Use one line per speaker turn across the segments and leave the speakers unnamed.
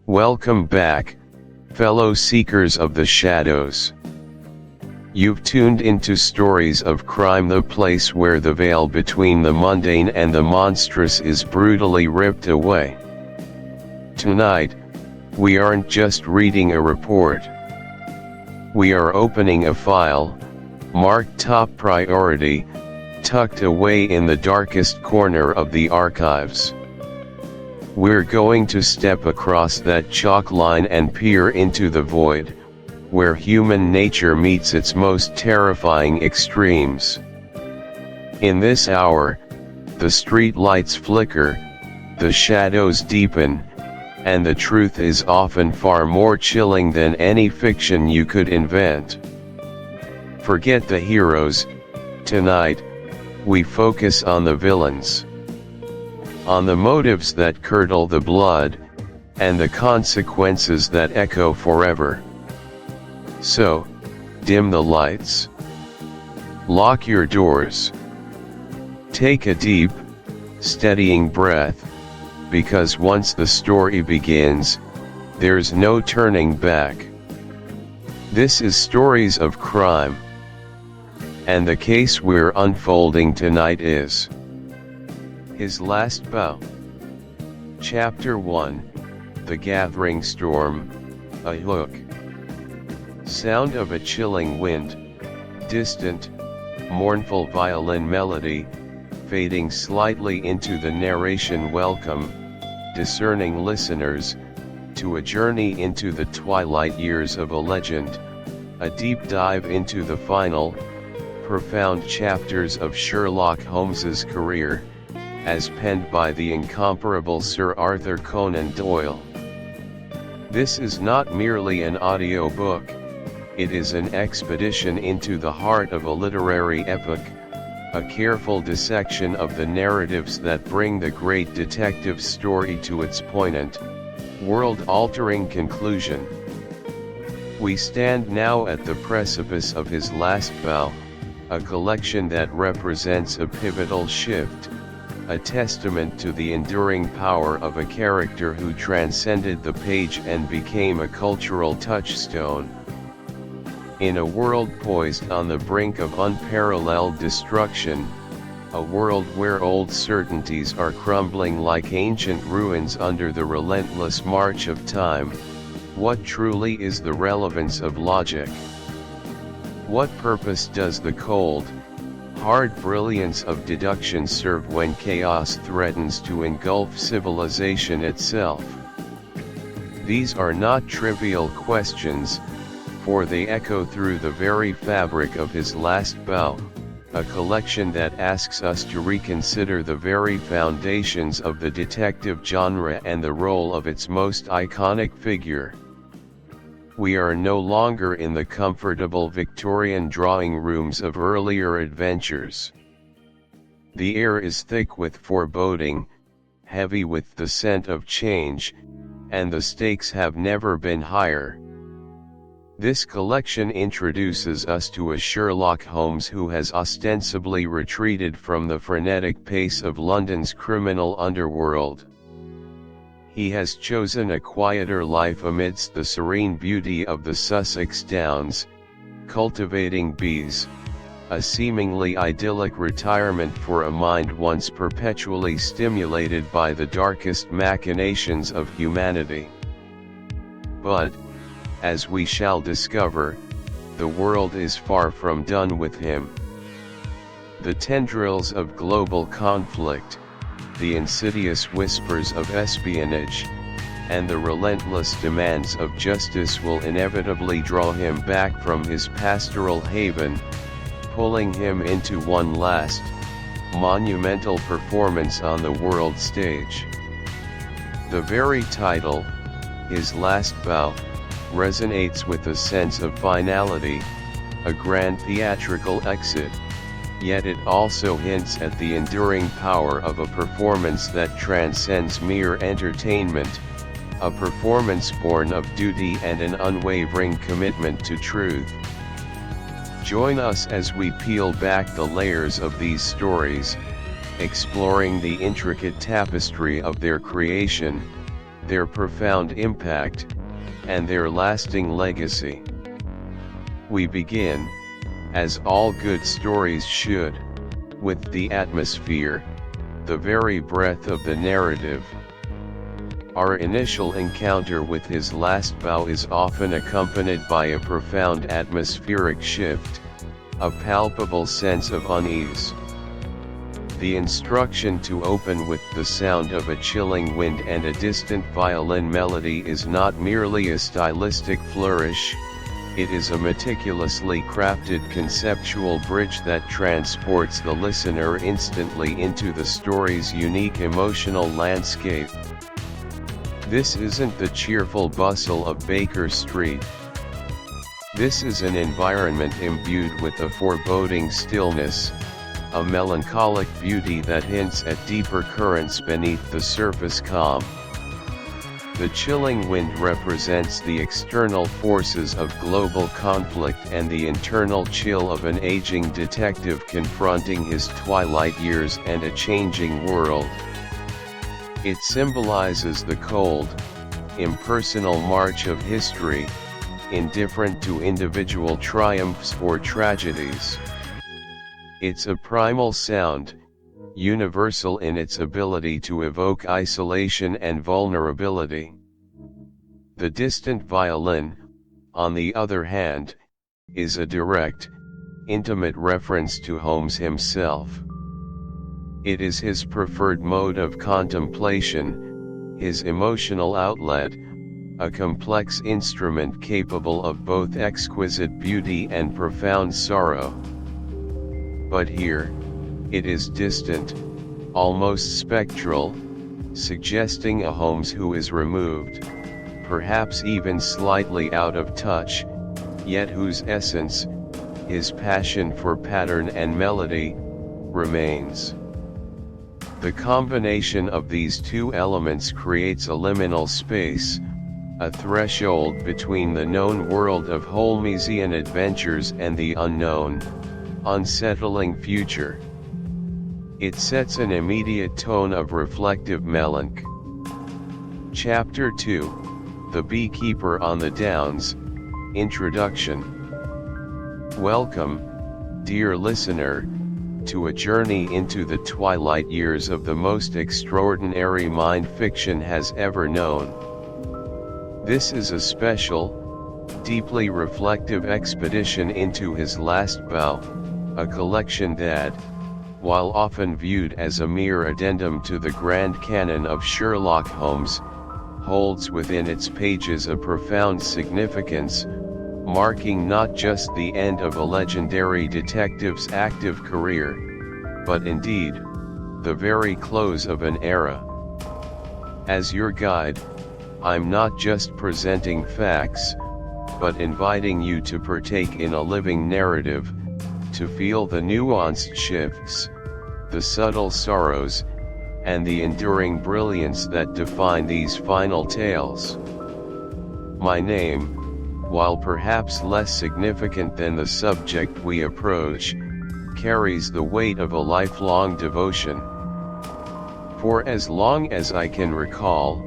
Welcome back, fellow seekers of the shadows. You've tuned into Stories of Crime, the place where the veil between the mundane and the monstrous is brutally ripped away. Tonight, we aren't just reading a report. We are opening a file, marked top priority, tucked away in the darkest corner of the archives. We're going to step across that chalk line and peer into the void, where human nature meets its most terrifying extremes. In this hour, the street lights flicker, the shadows deepen, and the truth is often far more chilling than any fiction you could invent. Forget the heroes. Tonight, we focus on the villains. On the motives that curdle the blood, and the consequences that echo forever. So, dim the lights. Lock your doors. Take a deep, steadying breath, because once the story begins, there's no turning back. This is Stories of Crime. And the case we're unfolding tonight is His Last Bow. Chapter 1, The Gathering Storm, A Hook. Sound of a chilling wind, distant, mournful violin melody, fading slightly into the narration. Welcome, discerning listeners, to a journey into the twilight years of a legend, a deep dive into the final, profound chapters of Sherlock Holmes's career, as penned by the incomparable Sir Arthur Conan Doyle. This is not merely an audiobook, it is an expedition into the heart of a literary epoch, a careful dissection of the narratives that bring the great detective story to its poignant, world-altering conclusion. We stand now at the precipice of His Last Bow, a collection that represents a pivotal shift, a testament to the enduring power of a character who transcended the page and became a cultural touchstone. In a world poised on the brink of unparalleled destruction, a world where old certainties are crumbling like ancient ruins under the relentless march of time, what truly is the relevance of logic? What purpose does the cold, hard brilliance of deduction serve when chaos threatens to engulf civilization itself? These are not trivial questions, for they echo through the very fabric of His Last Bow, a collection that asks us to reconsider the very foundations of the detective genre and the role of its most iconic figure. We are no longer in the comfortable Victorian drawing rooms of earlier adventures. The air is thick with foreboding, heavy with the scent of change, and the stakes have never been higher. This collection introduces us to a Sherlock Holmes who has ostensibly retreated from the frenetic pace of London's criminal underworld. He has chosen a quieter life amidst the serene beauty of the Sussex Downs, cultivating bees, a seemingly idyllic retirement for a mind once perpetually stimulated by the darkest machinations of humanity. But, as we shall discover, the world is far from done with him. The tendrils of global conflict, the insidious whispers of espionage, and the relentless demands of justice will inevitably draw him back from his pastoral haven, pulling him into one last, monumental performance on the world stage. The very title, His Last Bow, resonates with a sense of finality, a grand theatrical exit, yet it also hints at the enduring power of a performance that transcends mere entertainment, a performance born of duty and an unwavering commitment to truth. Join us as we peel back the layers of these stories, exploring the intricate tapestry of their creation, their profound impact, and their lasting legacy. We begin, as all good stories should, with the atmosphere, the very breath of the narrative. Our initial encounter with his last bow is often accompanied by a profound atmospheric shift, a palpable sense of unease. The instruction to open with the sound of a chilling wind and a distant violin melody is not merely a stylistic flourish, it is a meticulously crafted conceptual bridge that transports the listener instantly into the story's unique emotional landscape. This isn't the cheerful bustle of Baker Street. This is an environment imbued with a foreboding stillness, a melancholic beauty that hints at deeper currents beneath the surface calm. The chilling wind represents the external forces of global conflict and the internal chill of an aging detective confronting his twilight years and a changing world. It symbolizes the cold, impersonal march of history, indifferent to individual triumphs or tragedies. It's a primal sound, universal in its ability to evoke isolation and vulnerability. The distant violin, on the other hand, is a direct, intimate reference to Holmes himself. It is his preferred mode of contemplation, his emotional outlet, a complex instrument capable of both exquisite beauty and profound sorrow. But here, it is distant, almost spectral, suggesting a Holmes who is removed, perhaps even slightly out of touch, yet whose essence, his passion for pattern and melody, remains. The combination of these two elements creates a liminal space, a threshold between the known world of Holmesian adventures and the unknown, unsettling future. It sets an immediate tone of reflective melanch. Chapter 2, The Beekeeper on the Downs, Introduction. Welcome, dear listener, to a journey into the twilight years of the most extraordinary mind fiction has ever known. This is a special, deeply reflective expedition into his last bow, a collection that, while often viewed as a mere addendum to the grand canon of Sherlock Holmes, holds within its pages a profound significance, marking not just the end of a legendary detective's active career, but indeed, the very close of an era. As your guide, I'm not just presenting facts, but inviting you to partake in a living narrative, to feel the nuanced shifts, the subtle sorrows, and the enduring brilliance that define these final tales. My name, while perhaps less significant than the subject we approach, carries the weight of a lifelong devotion. For as long as I can recall,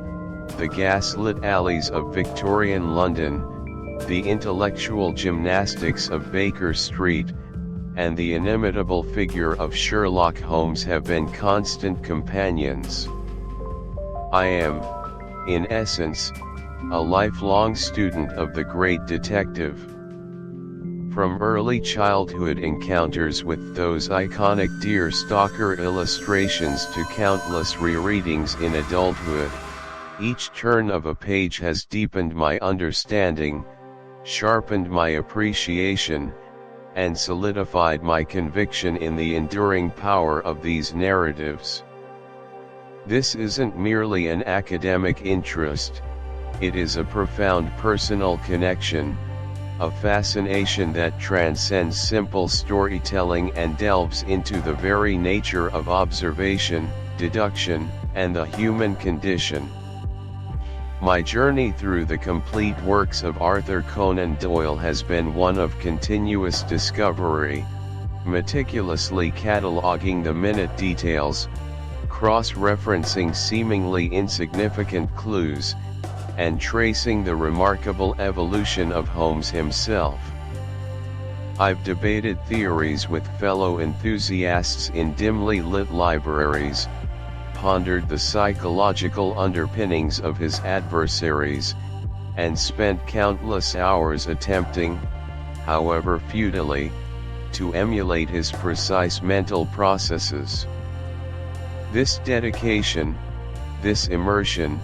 the gaslit alleys of Victorian London, the intellectual gymnastics of Baker Street, and the inimitable figure of Sherlock Holmes have been constant companions. I am, in essence, a lifelong student of the great detective. From early childhood encounters with those iconic Deer Stalker illustrations to countless rereadings in adulthood, each turn of a page has deepened my understanding, sharpened my appreciation, and solidified my conviction in the enduring power of these narratives. This isn't merely an academic interest, it is a profound personal connection, a fascination that transcends simple storytelling and delves into the very nature of observation, deduction, and the human condition. My journey through the complete works of Arthur Conan Doyle has been one of continuous discovery, meticulously cataloging the minute details, cross-referencing seemingly insignificant clues, and tracing the remarkable evolution of Holmes himself. I've debated theories with fellow enthusiasts in dimly lit libraries, pondered the psychological underpinnings of his adversaries, and spent countless hours attempting, however futilely, to emulate his precise mental processes. This dedication, this immersion,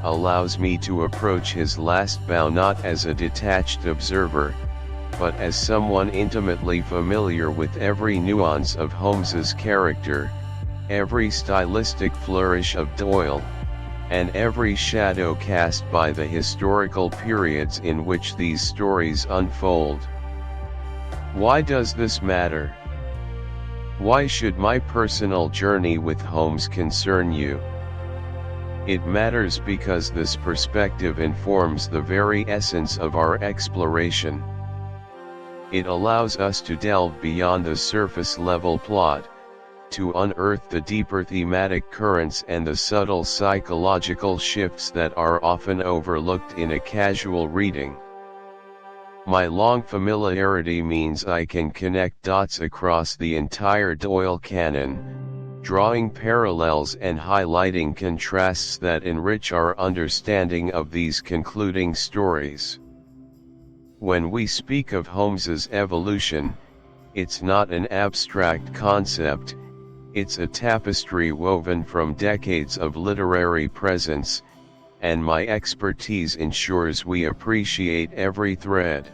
allows me to approach his last bow not as a detached observer, but as someone intimately familiar with every nuance of Holmes's character, every stylistic flourish of Doyle, and every shadow cast by the historical periods in which these stories unfold. Why does this matter? Why should my personal journey with Holmes concern you? It matters because this perspective informs the very essence of our exploration. It allows us to delve beyond the surface-level plot, to unearth the deeper thematic currents and the subtle psychological shifts that are often overlooked in a casual reading. My long familiarity means I can connect dots across the entire Doyle canon, drawing parallels and highlighting contrasts that enrich our understanding of these concluding stories. When we speak of Holmes's evolution, it's not an abstract concept, it's a tapestry woven from decades of literary presence, and my expertise ensures we appreciate every thread.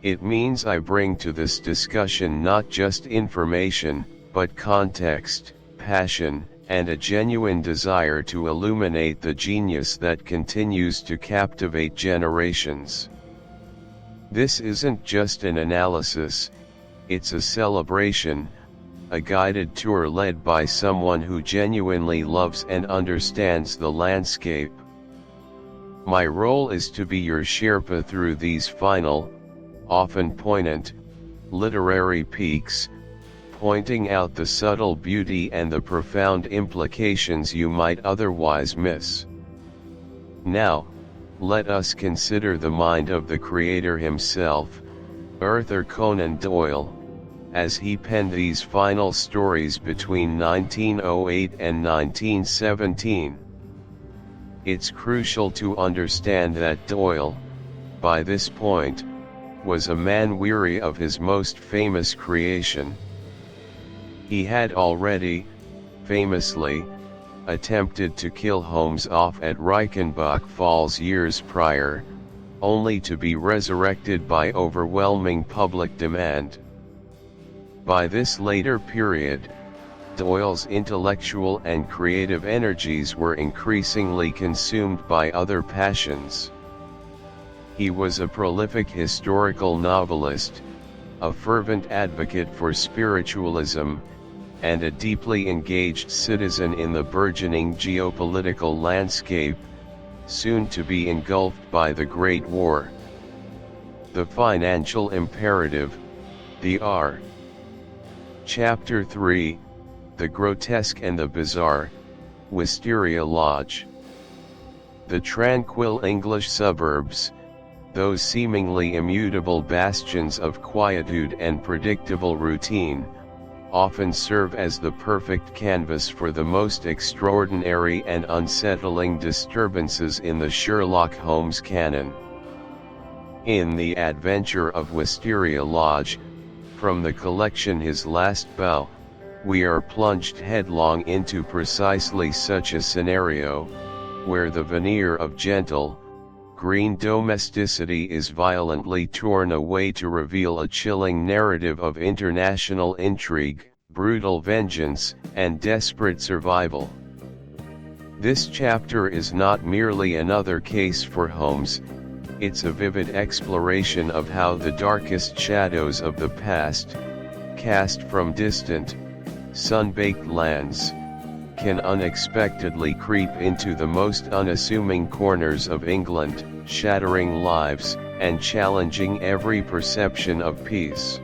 It means I bring to this discussion not just information, but context, passion, and a genuine desire to illuminate the genius that continues to captivate generations. This isn't just an analysis, it's a celebration, a guided tour led by someone who genuinely loves and understands the landscape. My role is to be your Sherpa through these final, often poignant, literary peaks, pointing out the subtle beauty and the profound implications you might otherwise miss. Now, let us consider the mind of the creator himself, Arthur Conan Doyle, as he penned these final stories between 1908 and 1917. It's crucial to understand that Doyle, by this point, was a man weary of his most famous creation. He had already, famously, attempted to kill Holmes off at Reichenbach Falls years prior, only to be resurrected by overwhelming public demand. By this later period, Doyle's intellectual and creative energies were increasingly consumed by other passions. He was a prolific historical novelist, a fervent advocate for spiritualism, and a deeply engaged citizen in the burgeoning geopolitical landscape, soon to be engulfed by the Great War. The financial imperative, the R. Chapter 3, The Grotesque and the Bizarre, Wisteria Lodge. The tranquil English suburbs, those seemingly immutable bastions of quietude and predictable routine, often serve as the perfect canvas for the most extraordinary and unsettling disturbances in the Sherlock Holmes canon. In The Adventure of Wisteria Lodge, from the collection His Last Bow, we are plunged headlong into precisely such a scenario, where the veneer of gentle, green domesticity is violently torn away to reveal a chilling narrative of international intrigue, brutal vengeance, and desperate survival. This chapter is not merely another case for Holmes, it's a vivid exploration of how the darkest shadows of the past, cast from distant, sun-baked lands, can unexpectedly creep into the most unassuming corners of England, shattering lives, and challenging every perception of peace.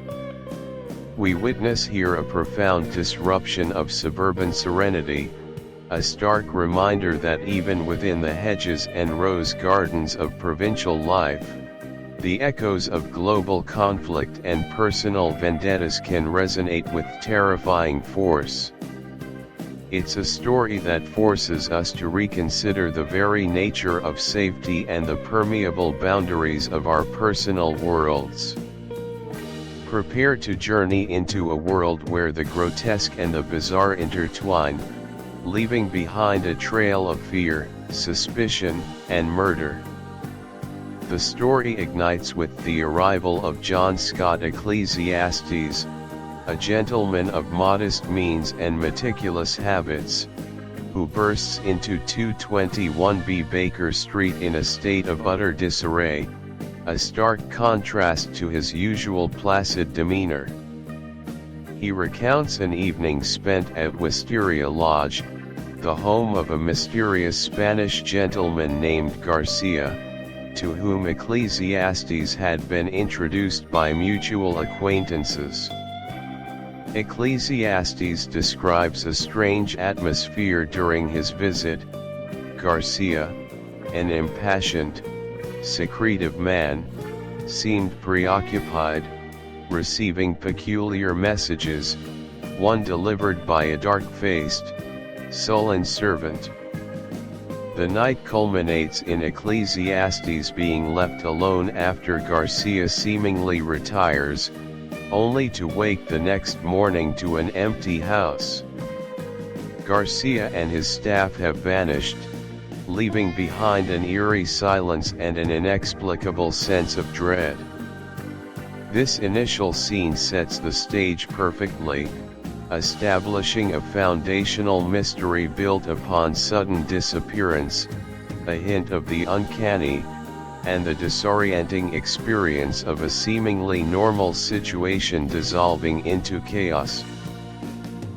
We witness here a profound disruption of suburban serenity, a stark reminder that even within the hedges and rose gardens of provincial life, the echoes of global conflict and personal vendettas can resonate with terrifying force. It's a story that forces us to reconsider the very nature of safety and the permeable boundaries of our personal worlds. Prepare to journey into a world where the grotesque and the bizarre intertwine, leaving behind a trail of fear, suspicion, and murder. The story ignites with the arrival of John Scott Ecclesiastes, a gentleman of modest means and meticulous habits, who bursts into 221B Baker Street in a state of utter disarray, a stark contrast to his usual placid demeanor. He recounts an evening spent at Wisteria Lodge, the home of a mysterious Spanish gentleman named Garcia, to whom Ecclesiastes had been introduced by mutual acquaintances. Ecclesiastes describes a strange atmosphere during his visit. Garcia, an impassioned, secretive man, seemed preoccupied, receiving peculiar messages, one delivered by a dark-faced, sullen servant. The night culminates in Ecclesiastes being left alone after Garcia seemingly retires, only to wake the next morning to an empty house. Garcia and his staff have vanished, leaving behind an eerie silence and an inexplicable sense of dread. This initial scene sets the stage perfectly, establishing a foundational mystery built upon sudden disappearance, a hint of the uncanny, and the disorienting experience of a seemingly normal situation dissolving into chaos.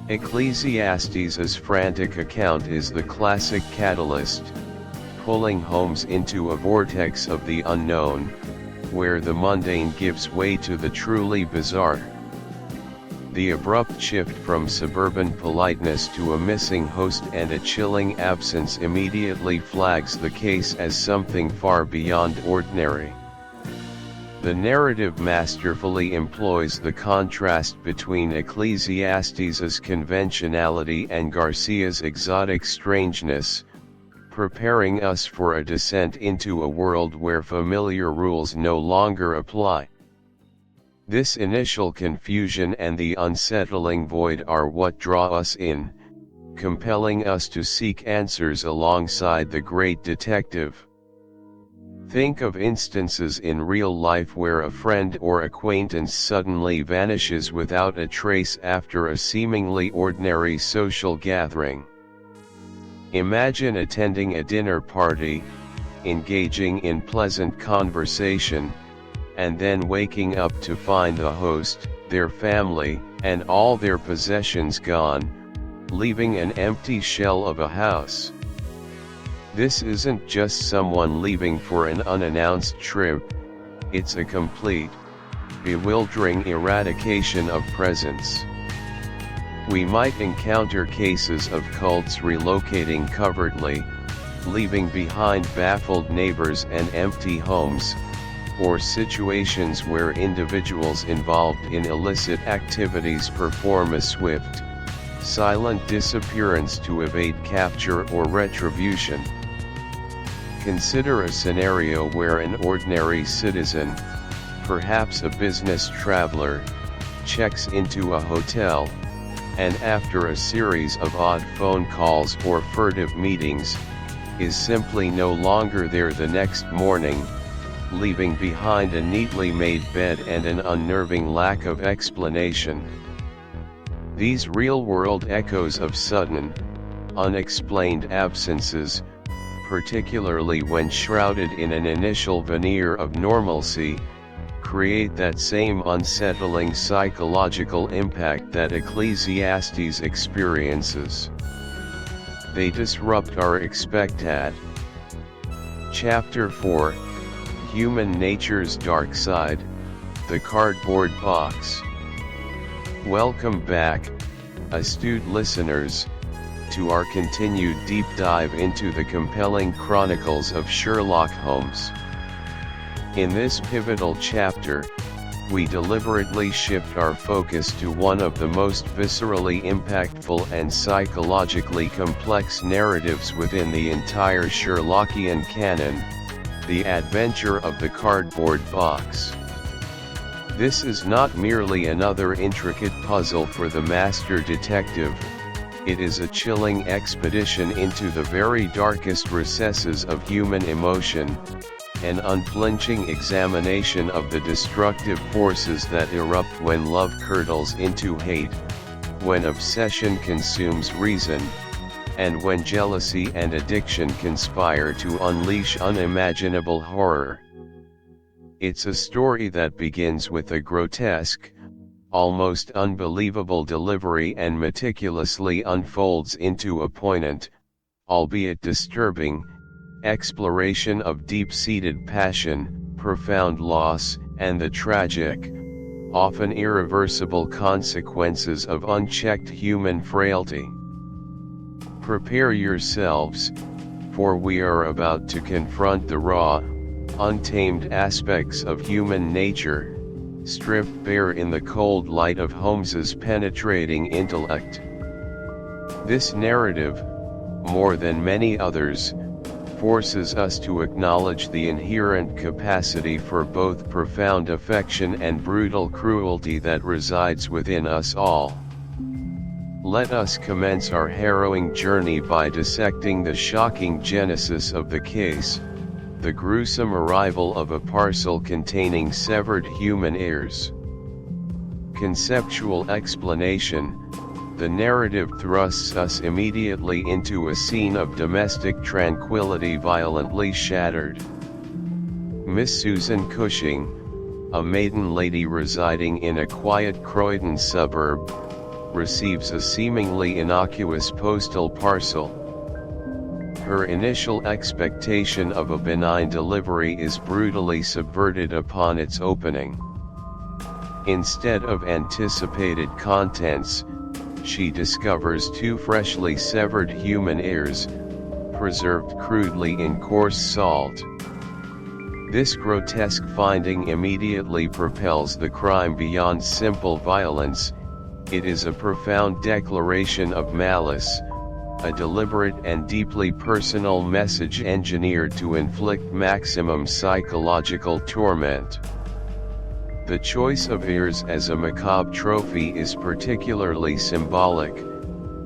Ecclesiastes' frantic account is the classic catalyst, pulling Holmes into a vortex of the unknown, where the mundane gives way to the truly bizarre. The abrupt shift from suburban politeness to a missing host and a chilling absence immediately flags the case as something far beyond ordinary. The narrative masterfully employs the contrast between Ecclesiastes' conventionality and Garcia's exotic strangeness, preparing us for a descent into a world where familiar rules no longer apply. This initial confusion and the unsettling void are what draw us in, compelling us to seek answers alongside the great detective. Think of instances in real life where a friend or acquaintance suddenly vanishes without a trace after a seemingly ordinary social gathering. Imagine attending a dinner party, engaging in pleasant conversation, and then waking up to find the host, their family, and all their possessions gone, leaving an empty shell of a house. This isn't just someone leaving for an unannounced trip, it's a complete, bewildering eradication of presence. We might encounter cases of cults relocating covertly, leaving behind baffled neighbors and empty homes, or situations where individuals involved in illicit activities perform a swift, silent disappearance to evade capture or retribution. Consider a scenario where an ordinary citizen, perhaps a business traveler, checks into a hotel, and after a series of odd phone calls or furtive meetings, is simply no longer there the next morning, leaving behind a neatly made bed and an unnerving lack of explanation. These real-world echoes of sudden, unexplained absences, particularly when shrouded in an initial veneer of normalcy, create that same unsettling psychological impact that Ecclesiastes experiences. They disrupt our expectat. Chapter 4, Human Nature's Dark Side, The Cardboard Box. Welcome back, astute listeners, to our continued deep dive into the compelling chronicles of Sherlock Holmes. In this pivotal chapter, we deliberately shift our focus to one of the most viscerally impactful and psychologically complex narratives within the entire Sherlockian canon, The Adventure of the Cardboard Box. This is not merely another intricate puzzle for the master detective, it is a chilling expedition into the very darkest recesses of human emotion, an unflinching examination of the destructive forces that erupt when love curdles into hate, when obsession consumes reason, and when jealousy and addiction conspire to unleash unimaginable horror. It's a story that begins with a grotesque, almost unbelievable delivery and meticulously unfolds into a poignant, albeit disturbing, exploration of deep-seated passion, profound loss, and the tragic, often irreversible consequences of unchecked human frailty. Prepare yourselves, for we are about to confront the raw, untamed aspects of human nature, stripped bare in the cold light of Holmes's penetrating intellect. This narrative, more than many others, forces us to acknowledge the inherent capacity for both profound affection and brutal cruelty that resides within us all. Let us commence our harrowing journey by dissecting the shocking genesis of the case, the gruesome arrival of a parcel containing severed human ears. Conceptual explanation. The narrative thrusts us immediately into a scene of domestic tranquility violently shattered. Miss Susan Cushing, a maiden lady residing in a quiet Croydon suburb, receives a seemingly innocuous postal parcel. Her initial expectation of a benign delivery is brutally subverted upon its opening. Instead of anticipated contents, she discovers two freshly severed human ears, preserved crudely in coarse salt. This grotesque finding immediately propels the crime beyond simple violence. It is a profound declaration of malice, a deliberate and deeply personal message engineered to inflict maximum psychological torment. The choice of ears as a macabre trophy is particularly symbolic,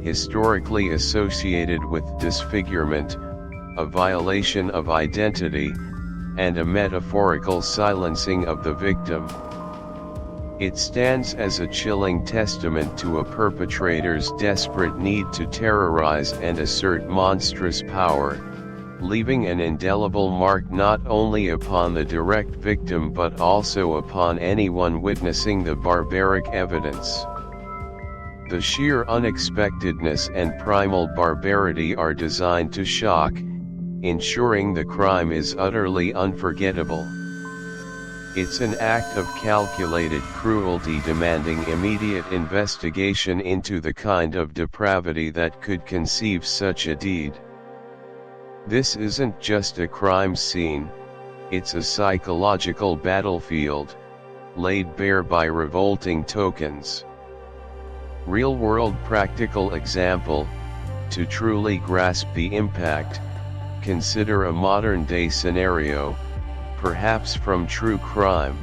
historically associated with disfigurement, a violation of identity, and a metaphorical silencing of the victim. It stands as a chilling testament to a perpetrator's desperate need to terrorize and assert monstrous power, leaving an indelible mark not only upon the direct victim but also upon anyone witnessing the barbaric evidence. The sheer unexpectedness and primal barbarity are designed to shock, ensuring the crime is utterly unforgettable. It's an act of calculated cruelty demanding immediate investigation into the kind of depravity that could conceive such a deed. This isn't just a crime scene, it's a psychological battlefield, laid bare by revolting tokens. Real-world practical example. To truly grasp the impact, consider a modern-day scenario, perhaps from true crime.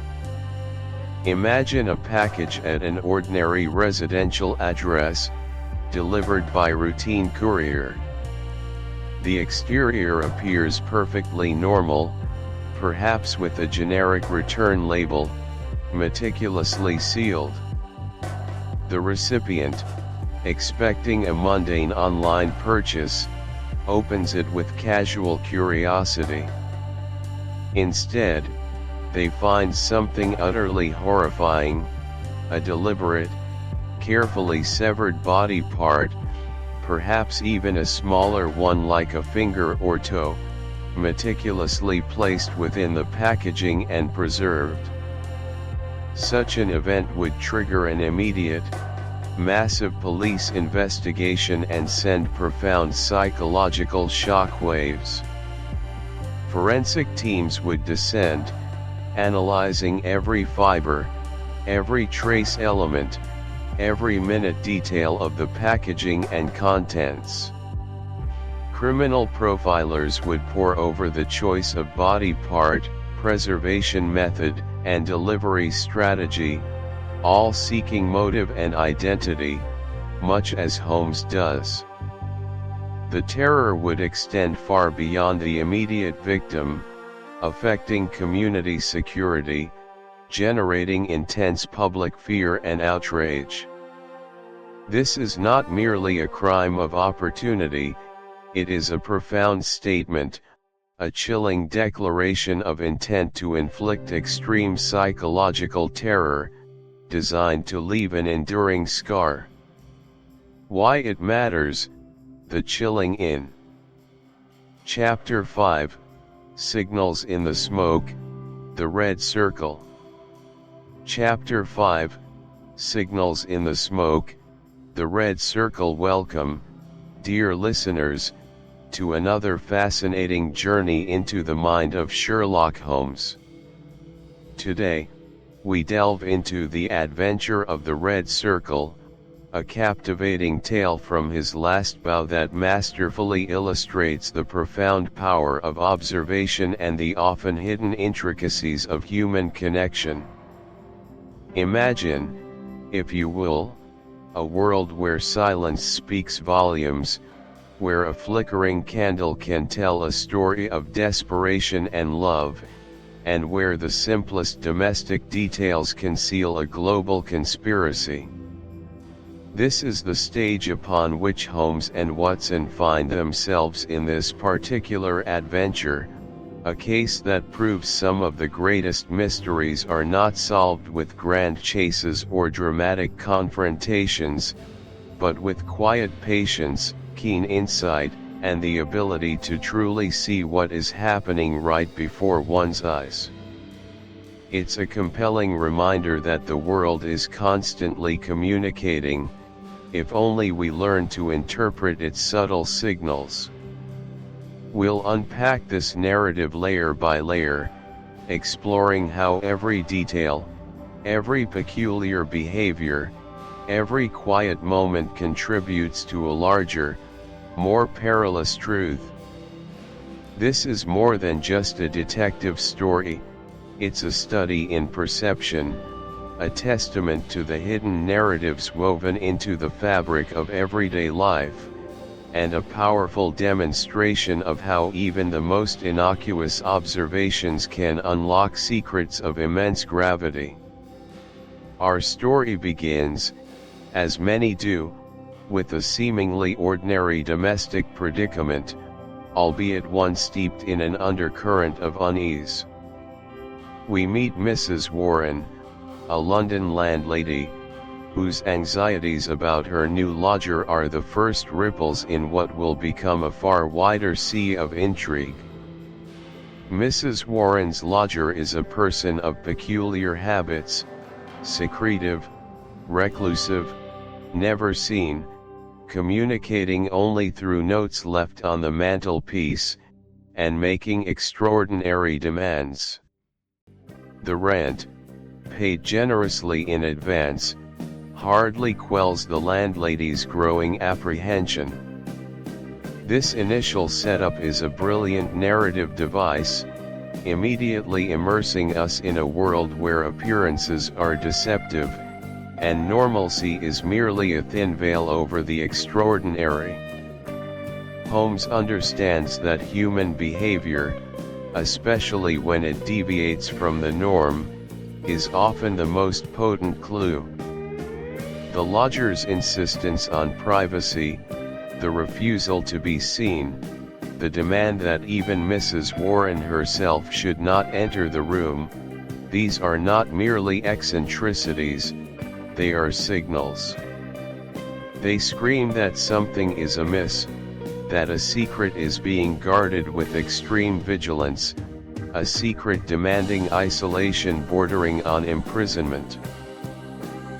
Imagine a package at an ordinary residential address, delivered by routine courier. The exterior appears perfectly normal, perhaps with a generic return label, meticulously sealed. The recipient, expecting a mundane online purchase, opens it with casual curiosity. Instead, they find something utterly horrifying, a deliberate, carefully severed body part, perhaps even a smaller one like a finger or toe, meticulously placed within the packaging and preserved. Such an event would trigger an immediate, massive police investigation and send profound psychological shockwaves. Forensic teams would descend, analyzing every fiber, every trace element, every minute detail of the packaging and contents. Criminal profilers would pore over the choice of body part, preservation method, and delivery strategy, all seeking motive and identity, much as Holmes does. The terror would extend far beyond the immediate victim, affecting community security, generating intense public fear and outrage. This is not merely a crime of opportunity, it is a profound statement, a chilling declaration of intent to inflict extreme psychological terror, designed to leave an enduring scar. Why it matters, the chilling in. Chapter 5, Signals in the Smoke, the Red Circle. Chapter 5, Signals in the Smoke, the Red Circle. Welcome, dear listeners, to another fascinating journey into the mind of Sherlock Holmes. Today, we delve into the adventure of the Red Circle, a captivating tale from his last bough that masterfully illustrates the profound power of observation and the often hidden intricacies of human connection. Imagine, if you will, a world where silence speaks volumes, where a flickering candle can tell a story of desperation and love, and where the simplest domestic details conceal a global conspiracy. This is the stage upon which Holmes and Watson find themselves in this particular adventure, a case that proves some of the greatest mysteries are not solved with grand chases or dramatic confrontations, but with quiet patience, keen insight, and the ability to truly see what is happening right before one's eyes. It's a compelling reminder that the world is constantly communicating, if only we learn to interpret its subtle signals. We'll unpack this narrative layer by layer, exploring how every detail, every peculiar behavior, every quiet moment contributes to a larger, more perilous truth. This is more than just a detective story, it's a study in perception, a testament to the hidden narratives woven into the fabric of everyday life, and a powerful demonstration of how even the most innocuous observations can unlock secrets of immense gravity. Our story begins, as many do, with a seemingly ordinary domestic predicament, albeit one steeped in an undercurrent of unease. We meet Mrs. Warren, a London landlady, whose anxieties about her new lodger are the first ripples in what will become a far wider sea of intrigue. Mrs. Warren's lodger is a person of peculiar habits, secretive, reclusive, never seen, communicating only through notes left on the mantelpiece, and making extraordinary demands. The rent, paid generously in advance, hardly quells the landlady's growing apprehension. This initial setup is a brilliant narrative device, immediately immersing us in a world where appearances are deceptive, and normalcy is merely a thin veil over the extraordinary. Holmes understands that human behavior, especially when it deviates from the norm, is often the most potent clue. The lodger's insistence on privacy, the refusal to be seen, the demand that even Mrs. Warren herself should not enter the room, these are not merely eccentricities, they are signals. They scream that something is amiss, that a secret is being guarded with extreme vigilance, a secret demanding isolation bordering on imprisonment.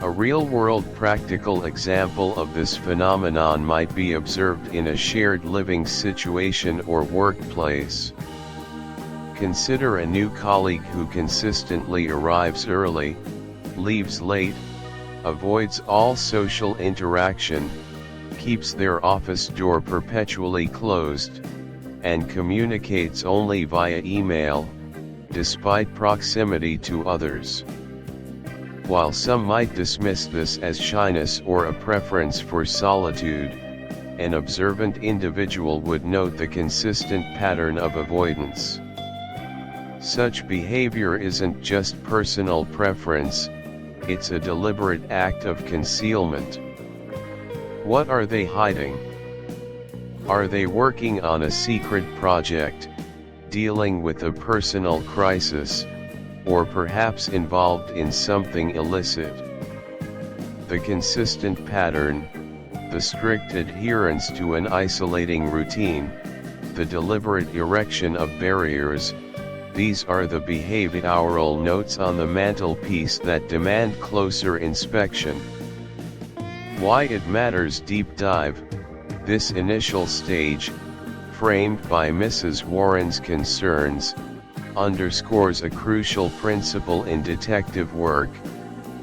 A real-world practical example of this phenomenon might be observed in a shared living situation or workplace. Consider a new colleague who consistently arrives early, leaves late, avoids all social interaction, keeps their office door perpetually closed, and communicates only via email, despite proximity to others. While some might dismiss this as shyness or a preference for solitude, an observant individual would note the consistent pattern of avoidance. Such behavior isn't just personal preference, it's a deliberate act of concealment. What are they hiding? Are they working on a secret project, dealing with a personal crisis, or perhaps involved in something illicit? The consistent pattern, the strict adherence to an isolating routine, the deliberate erection of barriers, these are the behavioral notes on the mantelpiece that demand closer inspection. Why it matters. Deep dive. This initial stage, framed by Mrs. Warren's concerns, underscores a crucial principle in detective work: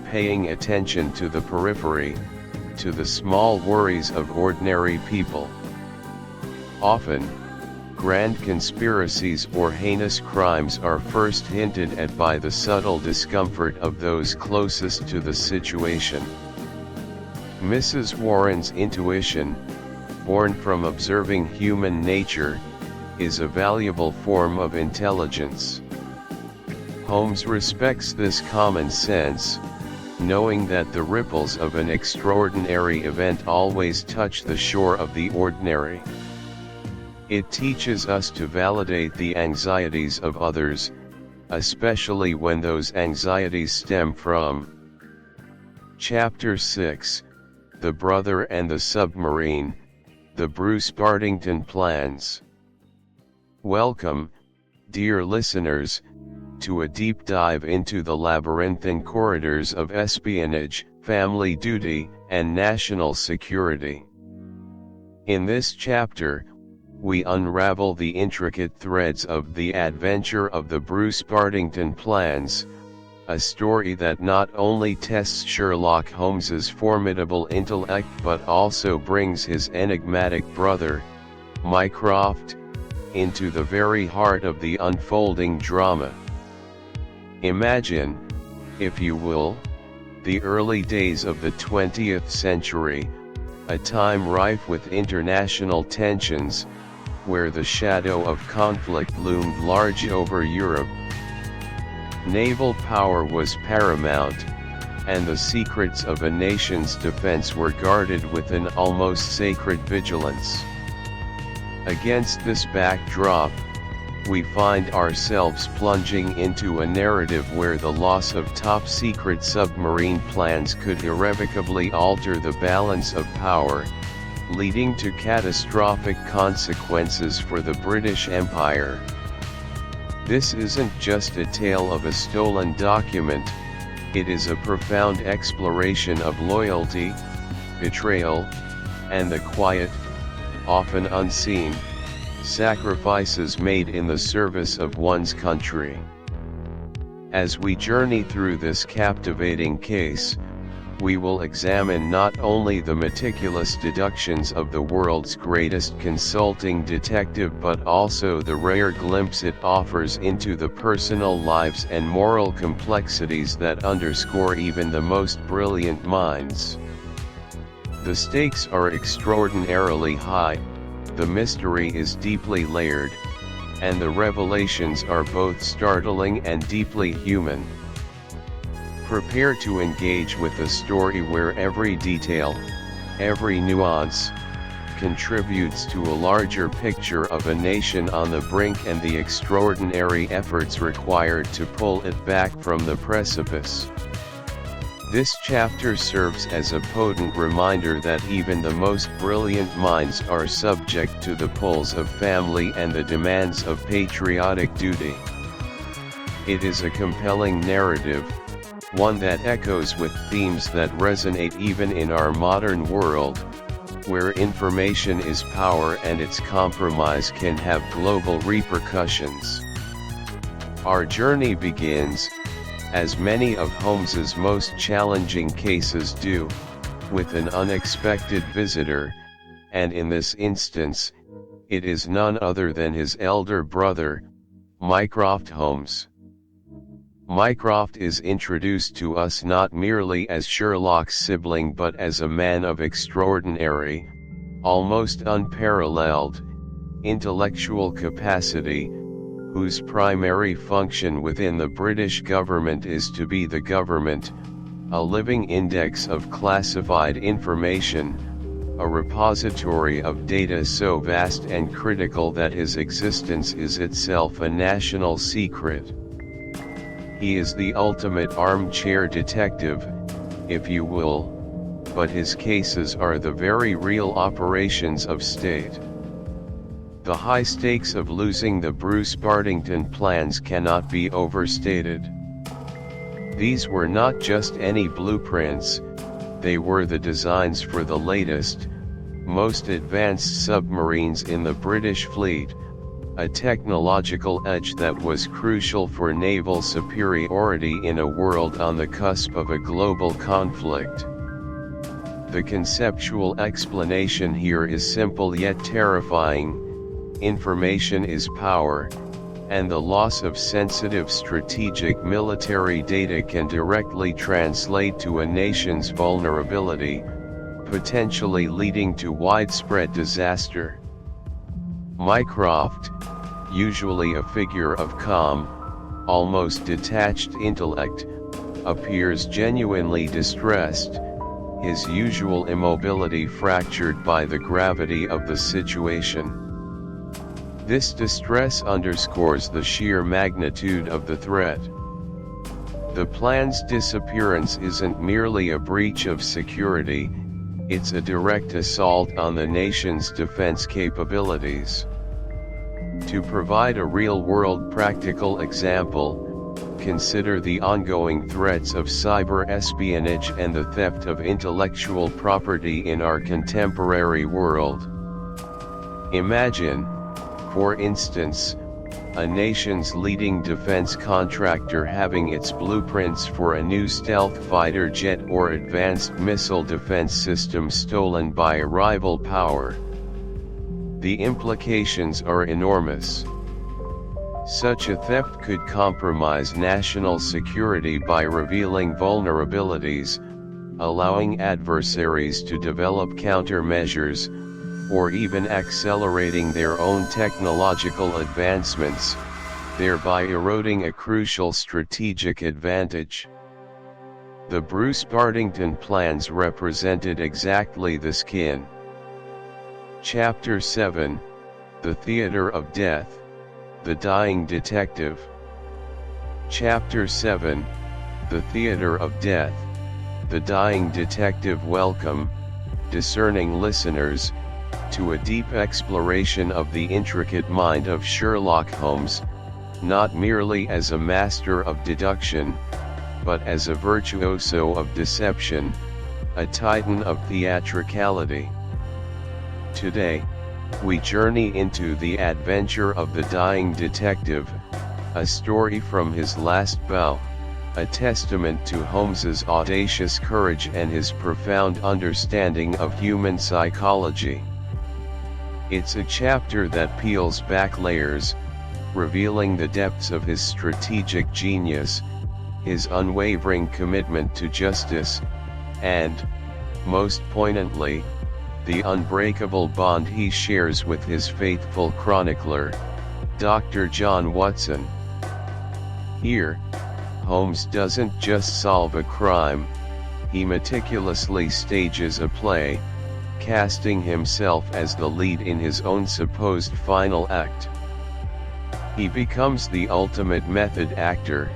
paying attention to the periphery, to the small worries of ordinary people. Often, grand conspiracies or heinous crimes are first hinted at by the subtle discomfort of those closest to the situation. Mrs. Warren's intuition, born from observing human nature, is a valuable form of intelligence. Holmes respects this common sense, knowing that the ripples of an extraordinary event always touch the shore of the ordinary. It teaches us to validate the anxieties of others, especially when those anxieties stem from. Chapter 6, The Brother and the Submarine, The Bruce-Partington Plans. Welcome, dear listeners, to a deep dive into the labyrinthine corridors of espionage, family duty, and national security. In this chapter, we unravel the intricate threads of the adventure of the Bruce-Partington Plans, a story that not only tests Sherlock Holmes's formidable intellect but also brings his enigmatic brother, Mycroft, into the very heart of the unfolding drama. Imagine, if you will, the early days of the 20th century, a time rife with international tensions, where the shadow of conflict loomed large over Europe. Naval power was paramount, and the secrets of a nation's defense were guarded with an almost sacred vigilance. Against this backdrop, we find ourselves plunging into a narrative where the loss of top-secret submarine plans could irrevocably alter the balance of power, leading to catastrophic consequences for the British Empire. This isn't just a tale of a stolen document, it is a profound exploration of loyalty, betrayal, and the quiet, often unseen, sacrifices made in the service of one's country. As we journey through this captivating case, we will examine not only the meticulous deductions of the world's greatest consulting detective but also the rare glimpse it offers into the personal lives and moral complexities that underscore even the most brilliant minds. The stakes are extraordinarily high, the mystery is deeply layered, and the revelations are both startling and deeply human. Prepare to engage with a story where every detail, every nuance, contributes to a larger picture of a nation on the brink and the extraordinary efforts required to pull it back from the precipice. This chapter serves as a potent reminder that even the most brilliant minds are subject to the pulls of family and the demands of patriotic duty. It is a compelling narrative, one that echoes with themes that resonate even in our modern world, where information is power and its compromise can have global repercussions. Our journey begins, as many of Holmes's most challenging cases do, with an unexpected visitor, and in this instance, it is none other than his elder brother, Mycroft Holmes. Mycroft is introduced to us not merely as Sherlock's sibling but as a man of extraordinary, almost unparalleled, intellectual capacity, whose primary function within the British government is to be the government, a living index of classified information, a repository of data so vast and critical that his existence is itself a national secret. He is the ultimate armchair detective, if you will, but his cases are the very real operations of state. The high stakes of losing the Bruce-Partington plans cannot be overstated. These were not just any blueprints, they were the designs for the latest, most advanced submarines in the British fleet, a technological edge that was crucial for naval superiority in a world on the cusp of a global conflict. The conceptual explanation here is simple yet terrifying: information is power, and the loss of sensitive strategic military data can directly translate to a nation's vulnerability, potentially leading to widespread disaster. Mycroft, usually a figure of calm, almost detached intellect, appears genuinely distressed, his usual immobility fractured by the gravity of the situation. This distress underscores the sheer magnitude of the threat. The plan's disappearance isn't merely a breach of security, it's a direct assault on the nation's defense capabilities. To provide a real-world practical example, consider the ongoing threats of cyber espionage and the theft of intellectual property in our contemporary world. Imagine, for instance, a nation's leading defense contractor having its blueprints for a new stealth fighter jet or advanced missile defense system stolen by a rival power. The implications are enormous. Such a theft could compromise national security by revealing vulnerabilities, allowing adversaries to develop countermeasures, or even accelerating their own technological advancements, thereby eroding a crucial strategic advantage. The Bruce-Partington plans represented exactly this kin. Chapter 7, The Theater of Death, The Dying Detective. Chapter 7, The Theater of Death, The Dying Detective. Welcome, discerning listeners, to a deep exploration of the intricate mind of Sherlock Holmes, not merely as a master of deduction, but as a virtuoso of deception, a titan of theatricality. Today, we journey into the adventure of the dying detective, a story from his last bout, a testament to Holmes's audacious courage and his profound understanding of human psychology. It's a chapter that peels back layers, revealing the depths of his strategic genius, his unwavering commitment to justice, and, most poignantly, the unbreakable bond he shares with his faithful chronicler, Dr. John Watson. Here, Holmes doesn't just solve a crime, he meticulously stages a play, casting himself as the lead in his own supposed final act. He becomes the ultimate method actor,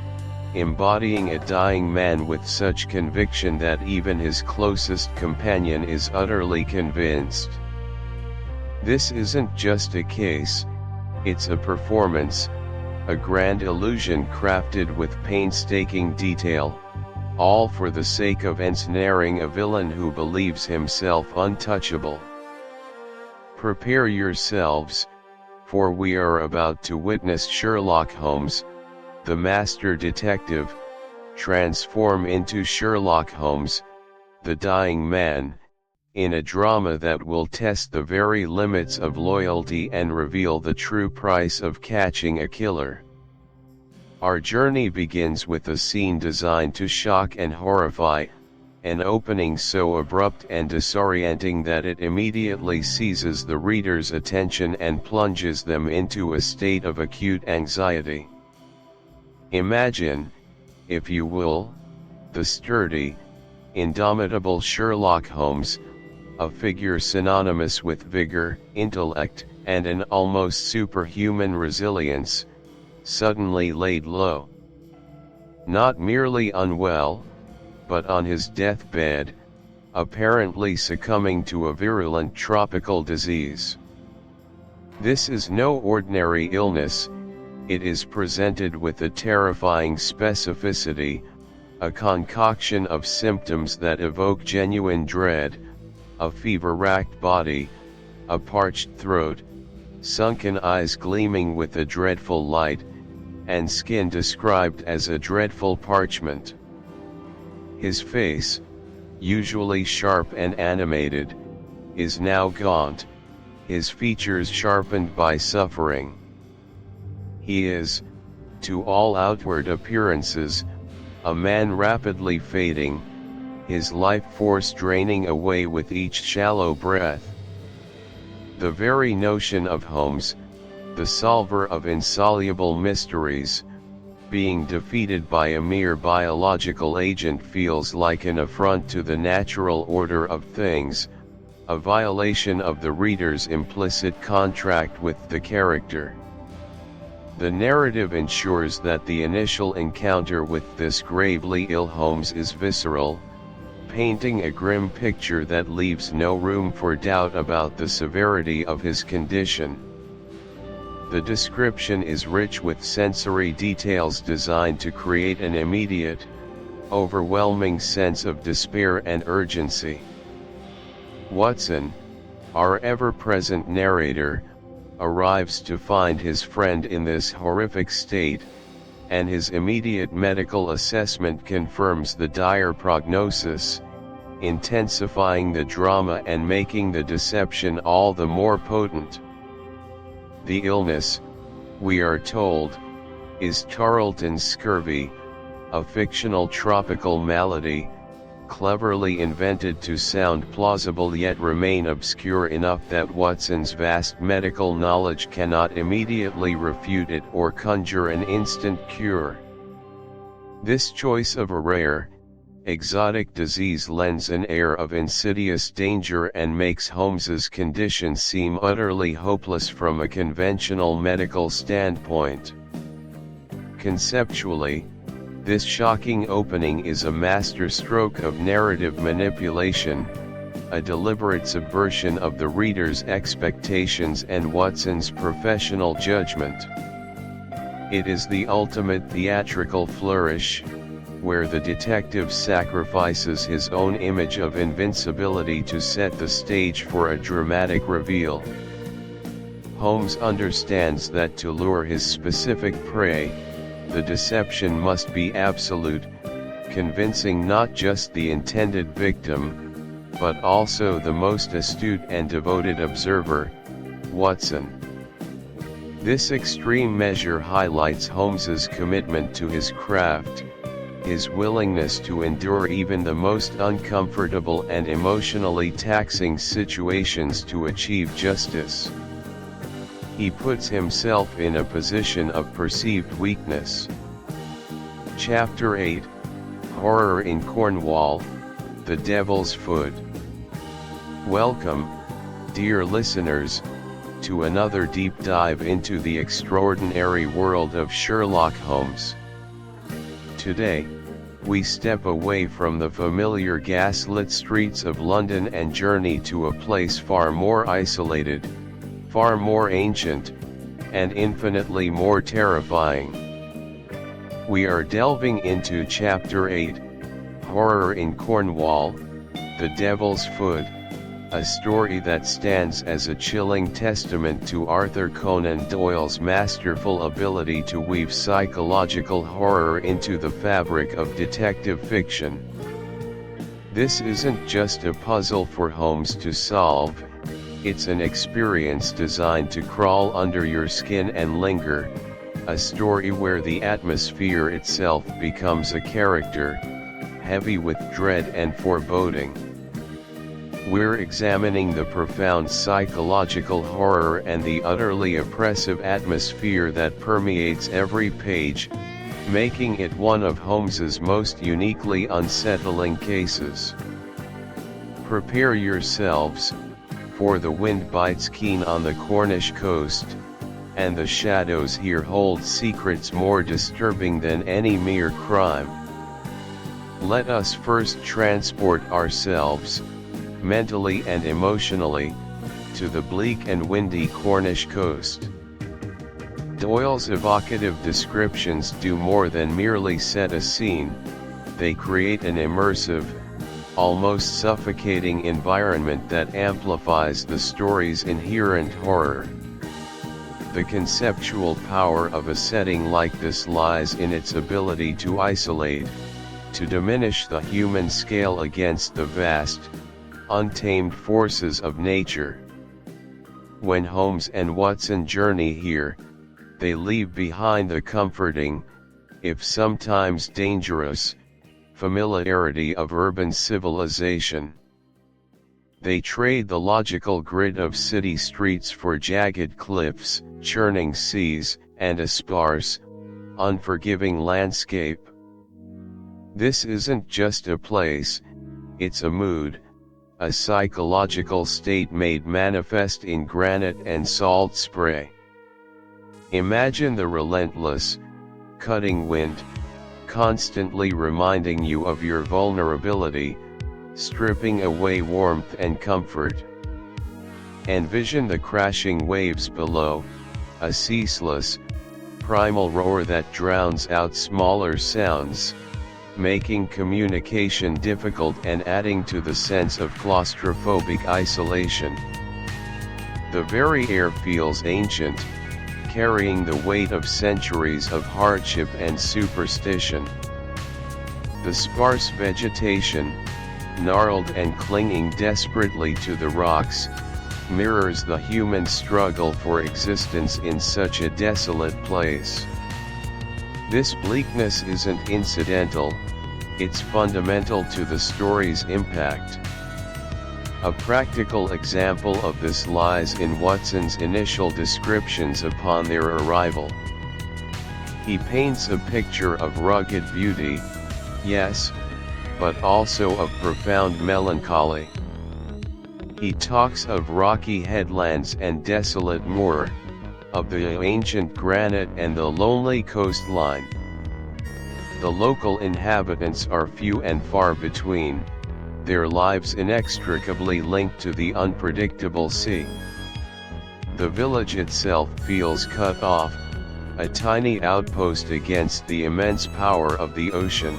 embodying a dying man with such conviction that even his closest companion is utterly convinced. This isn't just a case, it's a performance, a grand illusion crafted with painstaking detail, all for the sake of ensnaring a villain who believes himself untouchable. Prepare yourselves, for we are about to witness Sherlock Holmes, the master detective, transform into Sherlock Holmes, the dying man, in a drama that will test the very limits of loyalty and reveal the true price of catching a killer. Our journey begins with a scene designed to shock and horrify, an opening so abrupt and disorienting that it immediately seizes the reader's attention and plunges them into a state of acute anxiety. Imagine, if you will, the sturdy, indomitable Sherlock Holmes, a figure synonymous with vigor, intellect, and an almost superhuman resilience, suddenly laid low. Not merely unwell, but on his deathbed, apparently succumbing to a virulent tropical disease. This is no ordinary illness, it is presented with a terrifying specificity, a concoction of symptoms that evoke genuine dread, a fever-racked body, a parched throat, sunken eyes gleaming with a dreadful light, and skin described as a dreadful parchment. His face, usually sharp and animated, is now gaunt, his features sharpened by suffering. He is, to all outward appearances, a man rapidly fading, his life force draining away with each shallow breath. The very notion of Holmes, the solver of insoluble mysteries, being defeated by a mere biological agent feels like an affront to the natural order of things, a violation of the reader's implicit contract with the character. The narrative ensures that the initial encounter with this gravely ill Holmes is visceral, painting a grim picture that leaves no room for doubt about the severity of his condition. The description is rich with sensory details designed to create an immediate, overwhelming sense of despair and urgency. Watson, our ever-present narrator, arrives to find his friend in this horrific state, and his immediate medical assessment confirms the dire prognosis, intensifying the drama and making the deception all the more potent. The illness, we are told, is Tarleton's scurvy, a fictional tropical malady, cleverly invented to sound plausible yet remain obscure enough that Watson's vast medical knowledge cannot immediately refute it or conjure an instant cure. This choice of a rare, exotic disease lends an air of insidious danger and makes Holmes's condition seem utterly hopeless from a conventional medical standpoint. Conceptually, this shocking opening is a masterstroke of narrative manipulation, a deliberate subversion of the reader's expectations and Watson's professional judgment. It is the ultimate theatrical flourish, where the detective sacrifices his own image of invincibility to set the stage for a dramatic reveal. Holmes understands that to lure his specific prey, the deception must be absolute, convincing not just the intended victim, but also the most astute and devoted observer, Watson. This extreme measure highlights Holmes's commitment to his craft, his willingness to endure even the most uncomfortable and emotionally taxing situations to achieve justice. He puts himself in a position of perceived weakness. Chapter 8, Horror in Cornwall, The Devil's Foot. Welcome, dear listeners, to another deep dive into the extraordinary world of Sherlock Holmes. Today, we step away from the familiar gaslit streets of London and journey to a place far more isolated, far more ancient, and infinitely more terrifying. We are delving into Chapter 8, Horror in Cornwall, The Devil's Foot, a story that stands as a chilling testament to Arthur Conan Doyle's masterful ability to weave psychological horror into the fabric of detective fiction. This isn't just a puzzle for Holmes to solve, it's an experience designed to crawl under your skin and linger, a story where the atmosphere itself becomes a character, heavy with dread and foreboding. We're examining the profound psychological horror and the utterly oppressive atmosphere that permeates every page, making it one of Holmes's most uniquely unsettling cases. Prepare yourselves, for the wind bites keen on the Cornish coast, and the shadows here hold secrets more disturbing than any mere crime. Let us first transport ourselves, mentally and emotionally, to the bleak and windy Cornish coast. Doyle's evocative descriptions do more than merely set a scene, they create an immersive, almost suffocating environment that amplifies the story's inherent horror. The conceptual power of a setting like this lies in its ability to isolate, to diminish the human scale against the vast, untamed forces of nature. When Holmes and Watson journey here, they leave behind the comforting, if sometimes dangerous, familiarity of urban civilization. They trade the logical grid of city streets for jagged cliffs, churning seas, and a sparse, unforgiving landscape. This isn't just a place, it's a mood, a psychological state made manifest in granite and salt spray. Imagine the relentless, cutting wind, constantly reminding you of your vulnerability, stripping away warmth and comfort. Envision the crashing waves below, a ceaseless, primal roar that drowns out smaller sounds, making communication difficult and adding to the sense of claustrophobic isolation. The very air feels ancient, carrying the weight of centuries of hardship and superstition. The sparse vegetation, gnarled and clinging desperately to the rocks, mirrors the human struggle for existence in such a desolate place. This bleakness isn't incidental, it's fundamental to the story's impact. A practical example of this lies in Watson's initial descriptions upon their arrival. He paints a picture of rugged beauty, yes, but also of profound melancholy. He talks of rocky headlands and desolate moor, of the ancient granite and the lonely coastline. The local inhabitants are few and far between, their lives inextricably linked to the unpredictable sea. The village itself feels cut off, a tiny outpost against the immense power of the ocean.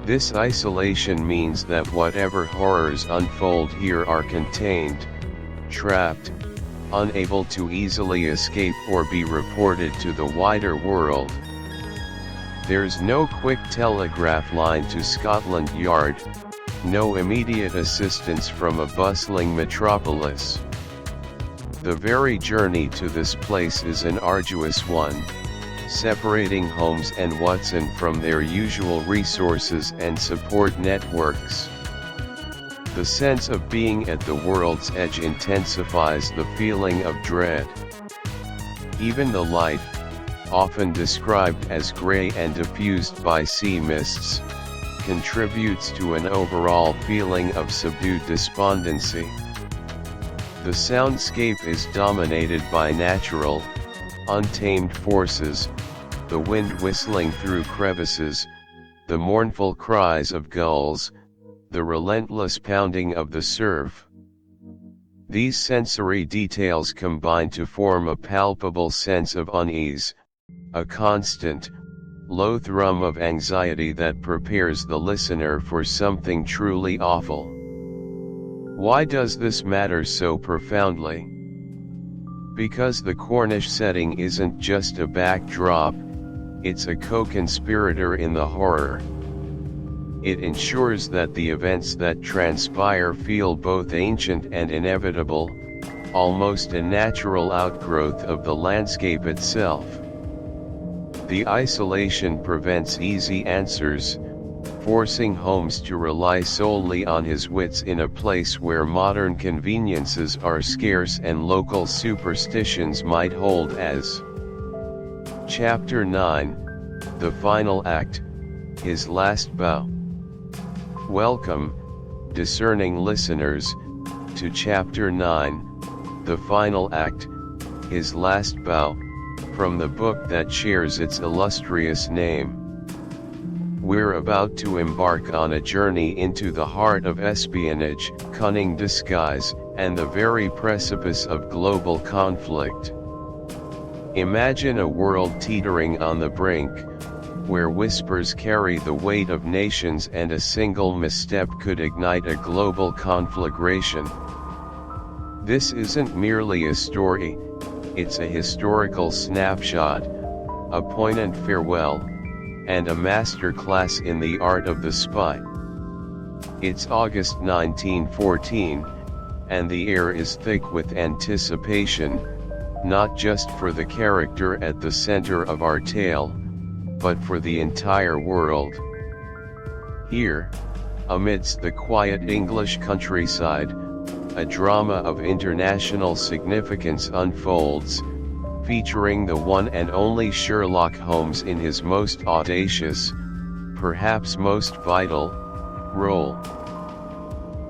This isolation means that whatever horrors unfold here are contained, trapped, unable to easily escape or be reported to the wider world. There's no quick telegraph line to Scotland Yard, no immediate assistance from a bustling metropolis. The very journey to this place is an arduous one, separating Holmes and Watson from their usual resources and support networks. The sense of being at the world's edge intensifies the feeling of dread. Even the light, often described as gray and diffused by sea mists, contributes to an overall feeling of subdued despondency. The soundscape is dominated by natural, untamed forces, the wind whistling through crevices, the mournful cries of gulls, the relentless pounding of the surf. These sensory details combine to form a palpable sense of unease, a constant, low thrum of anxiety that prepares the listener for something truly awful. Why does this matter so profoundly? Because the Cornish setting isn't just a backdrop, it's a co-conspirator in the horror. It ensures that the events that transpire feel both ancient and inevitable, almost a natural outgrowth of the landscape itself. The isolation prevents easy answers, forcing Holmes to rely solely on his wits in a place where modern conveniences are scarce and local superstitions might hold as. Chapter 9, The Final Act, His Last Bow. Welcome, discerning listeners, to Chapter 9, The Final Act, His Last Bow, from the book that shares its illustrious name. We're about to embark on a journey into the heart of espionage, cunning disguise, and the very precipice of global conflict. Imagine a world teetering on the brink, where whispers carry the weight of nations and a single misstep could ignite a global conflagration. This isn't merely a story, it's a historical snapshot, a poignant farewell, and a masterclass in the art of the spy. It's August 1914, and the air is thick with anticipation, not just for the character at the center of our tale, but for the entire world. Here, amidst the quiet English countryside, a drama of international significance unfolds, featuring the one and only Sherlock Holmes in his most audacious, perhaps most vital, role.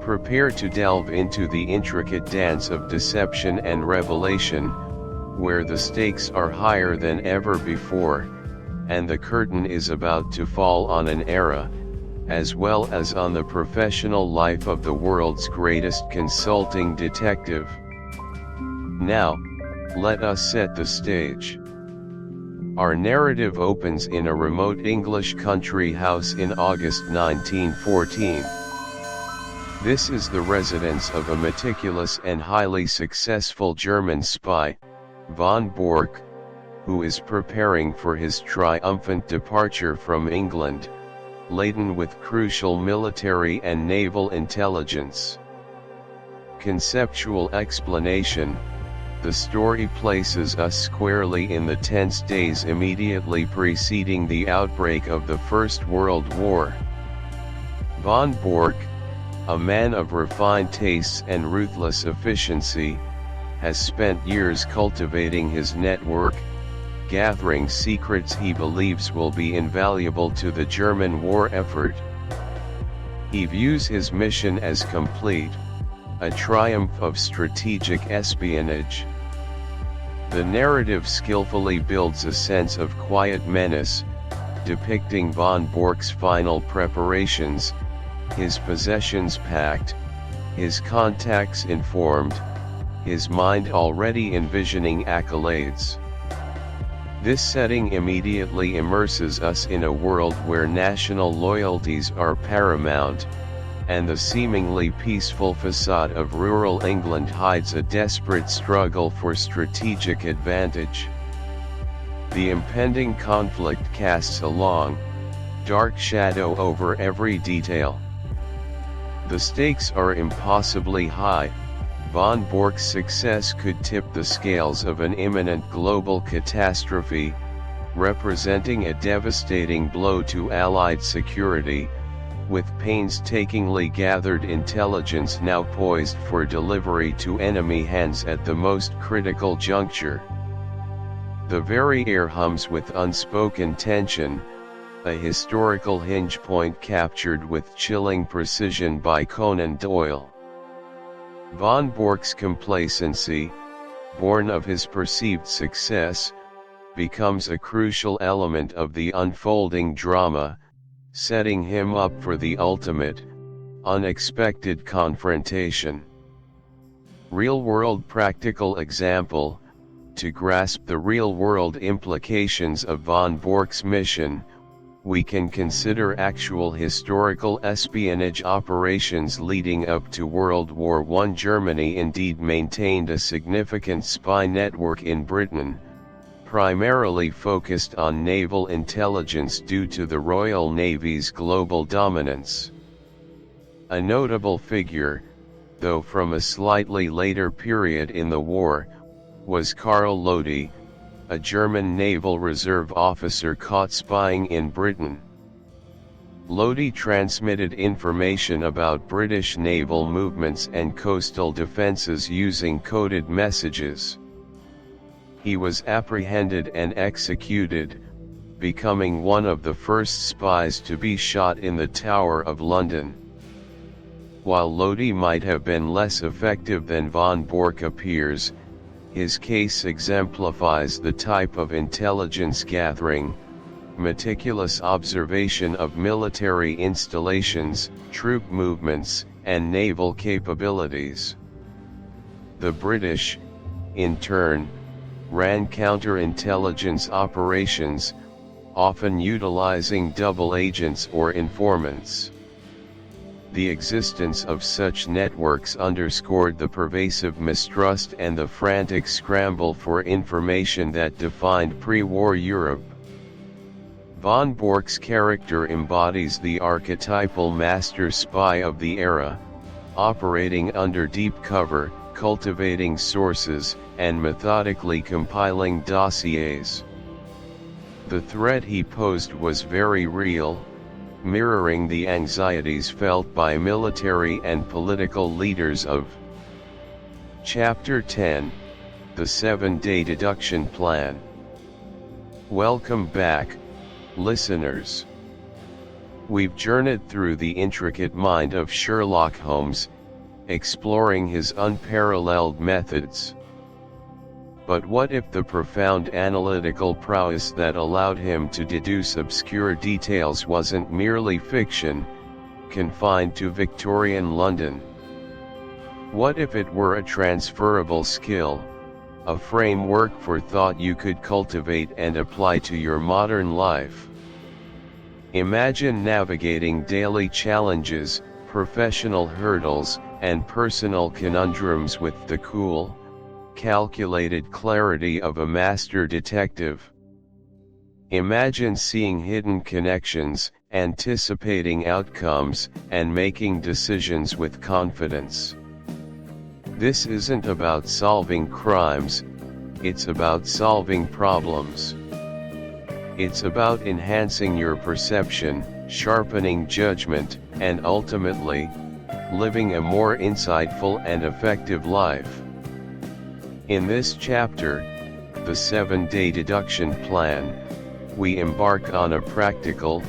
Prepare to delve into the intricate dance of deception and revelation, where the stakes are higher than ever before, and the curtain is about to fall on an era, as well as on the professional life of the world's greatest consulting detective. Now, let us set the stage. Our narrative opens in a remote English country house in August 1914. This is the residence of a meticulous and highly successful German spy, von Bork, who is preparing for his triumphant departure from England, laden with crucial military and naval intelligence. Conceptual explanation: the story places us squarely in the tense days immediately preceding the outbreak of the First World War. Von Bork, a man of refined tastes and ruthless efficiency, has spent years cultivating his network, gathering secrets he believes will be invaluable to the German war effort. He views his mission as complete, a triumph of strategic espionage. The narrative skillfully builds a sense of quiet menace, depicting von Bork's final preparations, his possessions packed, his contacts informed, his mind already envisioning accolades. This setting immediately immerses us in a world where national loyalties are paramount, and the seemingly peaceful facade of rural England hides a desperate struggle for strategic advantage. The impending conflict casts a long, dark shadow over every detail. The stakes are impossibly high. Von Bork's success could tip the scales of an imminent global catastrophe, representing a devastating blow to Allied security, with painstakingly gathered intelligence now poised for delivery to enemy hands at the most critical juncture. The very air hums with unspoken tension, a historical hinge point captured with chilling precision by Conan Doyle. Von Bork's complacency, born of his perceived success, becomes a crucial element of the unfolding drama, setting him up for the ultimate, unexpected confrontation. Real-world practical example. To grasp the real-world implications of von Bork's mission, we can consider actual historical espionage operations leading up to World War I. Germany indeed maintained a significant spy network in Britain, primarily focused on naval intelligence due to the Royal Navy's global dominance. A notable figure, though from a slightly later period in the war, was Karl Lodi, a German naval reserve officer caught spying in Britain. Lodi transmitted information about British naval movements and coastal defences using coded messages. He was apprehended and executed, becoming one of the first spies to be shot in the Tower of London. While Lodi might have been less effective than von Bork appears, his case exemplifies the type of intelligence gathering, meticulous observation of military installations, troop movements, and naval capabilities. The British, in turn, ran counterintelligence operations, often utilizing double agents or informants. The existence of such networks underscored the pervasive mistrust and the frantic scramble for information that defined pre-war Europe. Von Bork's character embodies the archetypal master spy of the era, operating under deep cover, cultivating sources, and methodically compiling dossiers. The threat he posed was very real, mirroring the anxieties felt by military and political leaders of. Chapter 10, The 7-Day Deduction Plan. Welcome back, listeners. We've journeyed through the intricate mind of Sherlock Holmes, exploring his unparalleled methods. But what if the profound analytical prowess that allowed him to deduce obscure details wasn't merely fiction, confined to Victorian London? What if it were a transferable skill, a framework for thought you could cultivate and apply to your modern life? Imagine navigating daily challenges, professional hurdles, and personal conundrums with the cool, calculated clarity of a master detective. Imagine seeing hidden connections, anticipating outcomes, and making decisions with confidence. This isn't about solving crimes, it's about solving problems. It's about enhancing your perception, sharpening judgment, and ultimately, living a more insightful and effective life. In this chapter, the 7-Day Deduction Plan, we embark on a practical,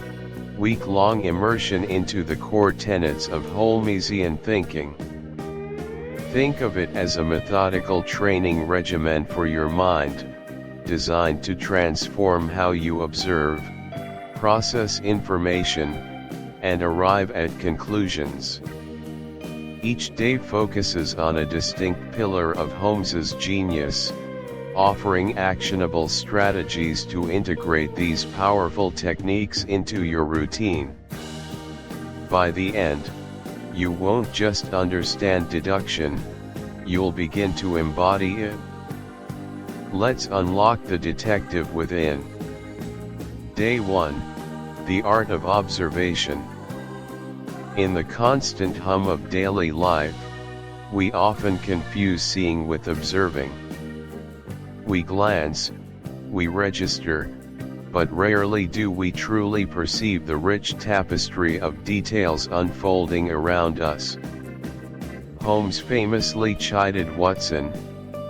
week-long immersion into the core tenets of Holmesian thinking. Think of it as a methodical training regimen for your mind, designed to transform how you observe, process information, and arrive at conclusions. Each day focuses on a distinct pillar of Holmes's genius, offering actionable strategies to integrate these powerful techniques into your routine. By the end, you won't just understand deduction, you'll begin to embody it. Let's unlock the detective within. Day 1, The Art of Observation. In the constant hum of daily life, we often confuse seeing with observing. We glance, we register, but rarely do we truly perceive the rich tapestry of details unfolding around us. Holmes famously chided Watson,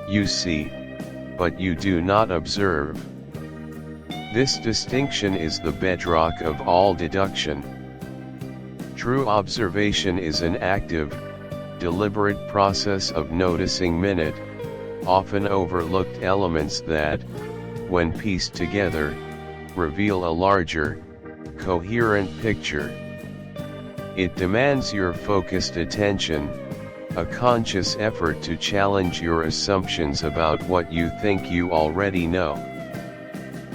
"You see, but you do not observe." This distinction is the bedrock of all deduction. True observation is an active, deliberate process of noticing minute, often overlooked elements that, when pieced together, reveal a larger, coherent picture. It demands your focused attention, a conscious effort to challenge your assumptions about what you think you already know.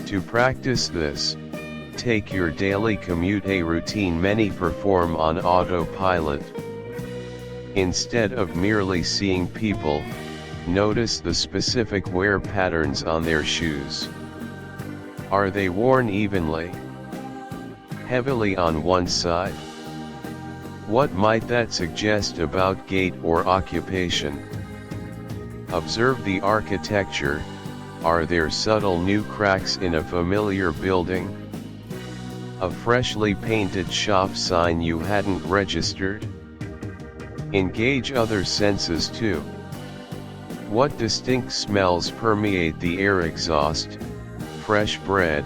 To practice this, take your daily commute, a routine many perform on autopilot. Instead of merely seeing people, notice the specific wear patterns on their shoes. Are they worn evenly? Heavily on one side? What might that suggest about gait or occupation? Observe the architecture. Are there subtle new cracks in a familiar building? A freshly painted shop sign you hadn't registered? Engage other senses too. What distinct smells permeate the air? Exhaust, fresh bread,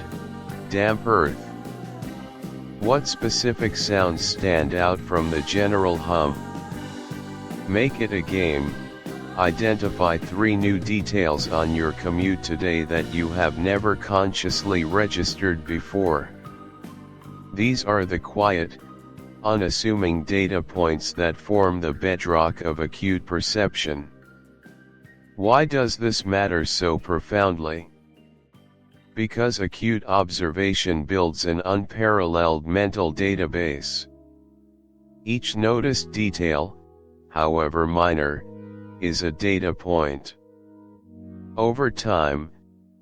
damp earth? What specific sounds stand out from the general hum? Make it a game. Identify 3 new details on your commute today that you have never consciously registered before. These are the quiet, unassuming data points that form the bedrock of acute perception. Why does this matter so profoundly? Because acute observation builds an unparalleled mental database. Each noticed detail, however minor, is a data point. Over time,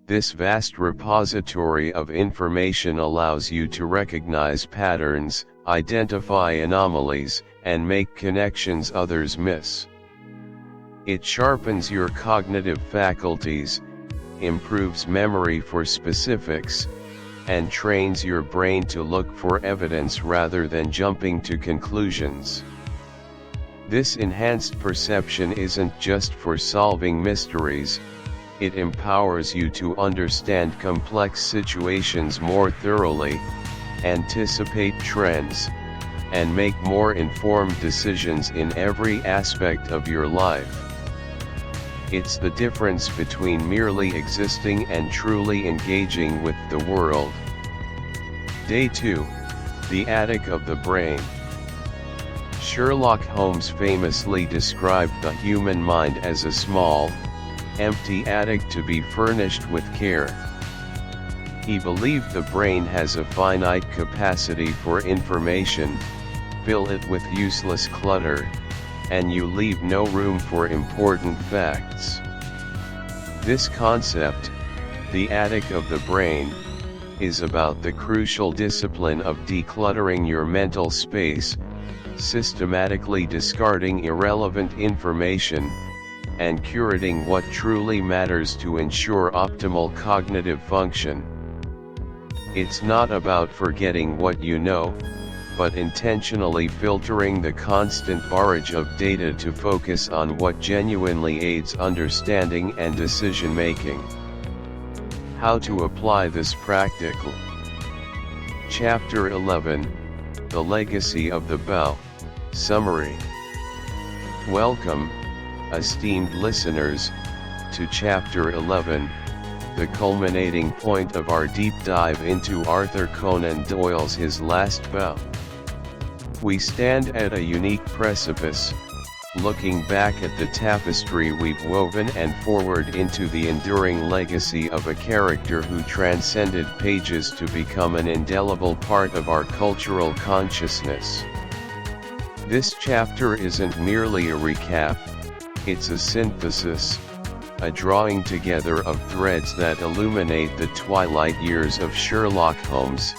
this vast repository of information allows you to recognize patterns, identify anomalies, and make connections others miss. It sharpens your cognitive faculties, improves memory for specifics, and trains your brain to look for evidence rather than jumping to conclusions. This enhanced perception isn't just for solving mysteries, it empowers you to understand complex situations more thoroughly, anticipate trends, and make more informed decisions in every aspect of your life. It's the difference between merely existing and truly engaging with the world. Day 2. The Attic of the Brain. Sherlock Holmes famously described the human mind as a small, empty attic to be furnished with care. He believed the brain has a finite capacity for information. Fill it with useless clutter, and you leave no room for important facts. This concept, the attic of the brain, is about the crucial discipline of decluttering your mental space, systematically discarding irrelevant information, and curating what truly matters to ensure optimal cognitive function. It's not about forgetting what you know, but intentionally filtering the constant barrage of data to focus on what genuinely aids understanding and decision-making. How to apply this practically. Chapter 11, The Legacy of the Bell. Summary. Welcome, esteemed listeners, to Chapter 11, the culminating point of our deep dive into Arthur Conan Doyle's His Last Bell. We stand at a unique precipice, looking back at the tapestry we've woven and forward into the enduring legacy of a character who transcended pages to become an indelible part of our cultural consciousness. This chapter isn't merely a recap, it's a synthesis, a drawing together of threads that illuminate the twilight years of Sherlock Holmes,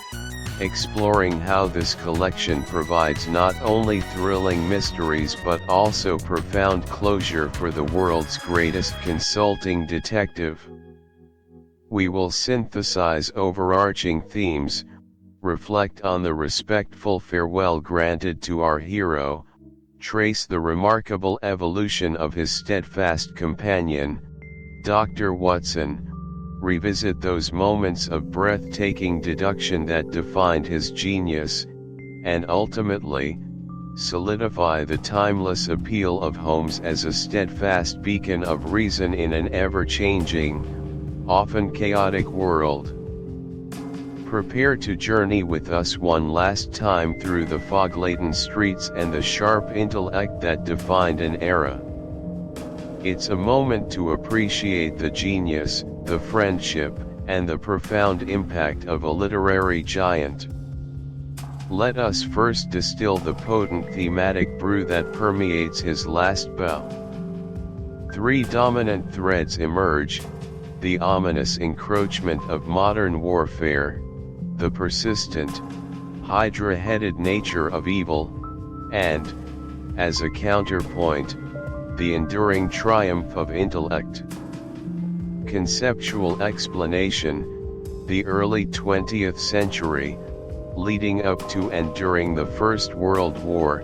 exploring how this collection provides not only thrilling mysteries but also profound closure for the world's greatest consulting detective. We will synthesize overarching themes, reflect on the respectful farewell granted to our hero, trace the remarkable evolution of his steadfast companion, Dr. Watson, revisit those moments of breathtaking deduction that defined his genius, and ultimately, solidify the timeless appeal of Holmes as a steadfast beacon of reason in an ever-changing, often chaotic world. Prepare to journey with us one last time through the fog-laden streets and the sharp intellect that defined an era. It's a moment to appreciate the genius, the friendship, and the profound impact of a literary giant. Let us first distill the potent thematic brew that permeates his last bow. Three dominant threads emerge: the ominous encroachment of modern warfare, the persistent, hydra-headed nature of evil, and, as a counterpoint, the enduring triumph of intellect. Conceptual explanation: the early 20th century, leading up to and during the First World War,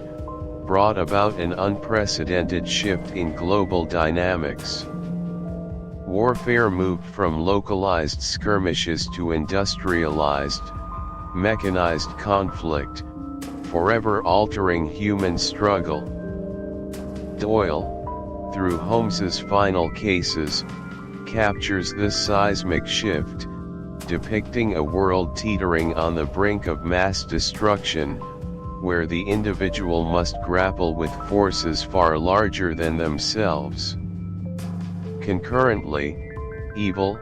brought about an unprecedented shift in global dynamics. Warfare moved from localized skirmishes to industrialized, mechanized conflict, forever altering human struggle. Doyle, through Holmes's final cases, captures this seismic shift, depicting a world teetering on the brink of mass destruction, where the individual must grapple with forces far larger than themselves. Concurrently, evil,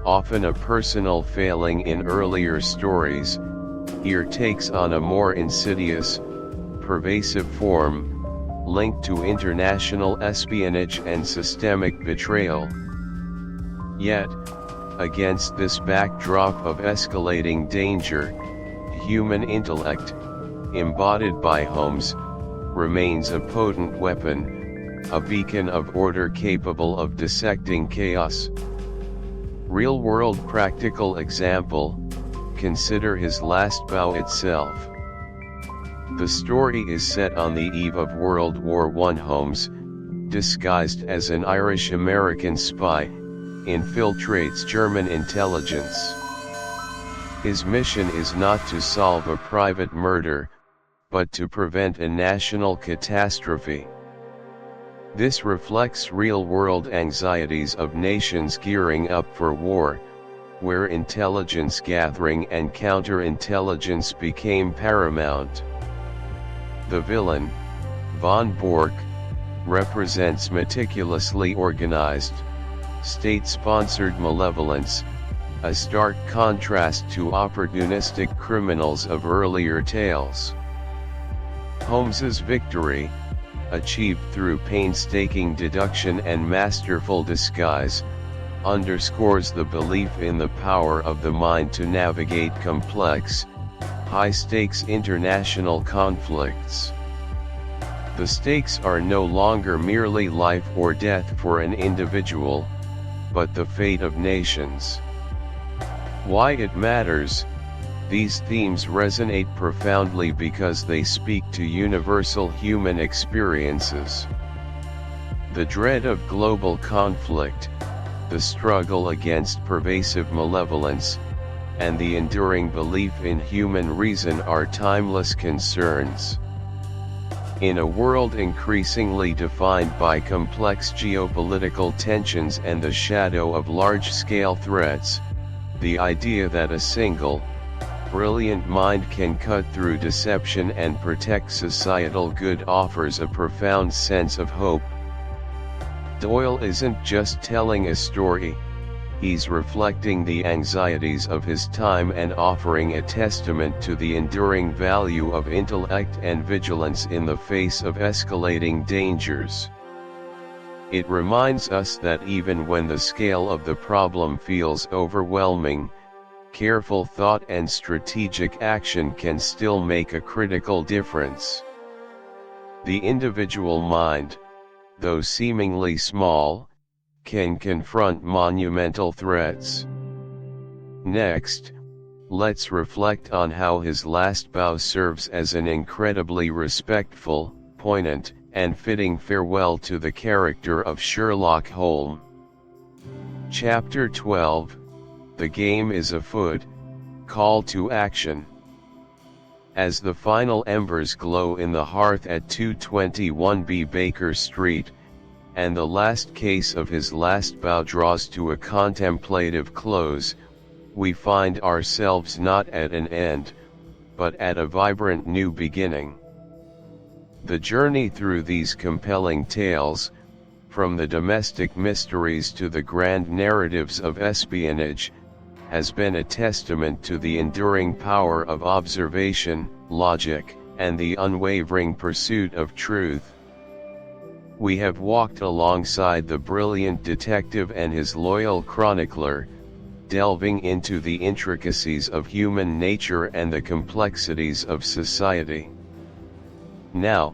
often a personal failing in earlier stories, here takes on a more insidious, pervasive form, linked to international espionage and systemic betrayal. Yet, against this backdrop of escalating danger, human intellect, embodied by Holmes, remains a potent weapon, a beacon of order capable of dissecting chaos. Real-world practical example: consider his last bow itself. The story is set on the eve of World War I. Holmes, disguised as an Irish-American spy, infiltrates German intelligence. His mission is not to solve a private murder, but to prevent a national catastrophe. This reflects real-world anxieties of nations gearing up for war, where intelligence gathering and counterintelligence became paramount. The villain, von Bork, represents meticulously organized, state-sponsored malevolence, a stark contrast to opportunistic criminals of earlier tales. Holmes's victory, achieved through painstaking deduction and masterful disguise, underscores the belief in the power of the mind to navigate complex, high-stakes international conflicts. The stakes are no longer merely life or death for an individual, but the fate of nations. Why it matters? These themes resonate profoundly because they speak to universal human experiences. The dread of global conflict, the struggle against pervasive malevolence, and the enduring belief in human reason are timeless concerns. In a world increasingly defined by complex geopolitical tensions and the shadow of large-scale threats, the idea that a single, brilliant mind can cut through deception and protect societal good offers a profound sense of hope. Doyle isn't just telling a story, he's reflecting the anxieties of his time and offering a testament to the enduring value of intellect and vigilance in the face of escalating dangers. It reminds us that even when the scale of the problem feels overwhelming, careful thought and strategic action can still make a critical difference. The individual mind, though seemingly small, can confront monumental threats. Next, let's reflect on how his last bow serves as an incredibly respectful, poignant, and fitting farewell to the character of Sherlock Holmes. Chapter 12, The Game is Afoot, Call to Action. As the final embers glow in the hearth at 221B Baker Street, and the last case of his last bow draws to a contemplative close, we find ourselves not at an end, but at a vibrant new beginning. The journey through these compelling tales, from the domestic mysteries to the grand narratives of espionage, has been a testament to the enduring power of observation, logic, and the unwavering pursuit of truth. We have walked alongside the brilliant detective and his loyal chronicler, delving into the intricacies of human nature and the complexities of society. Now,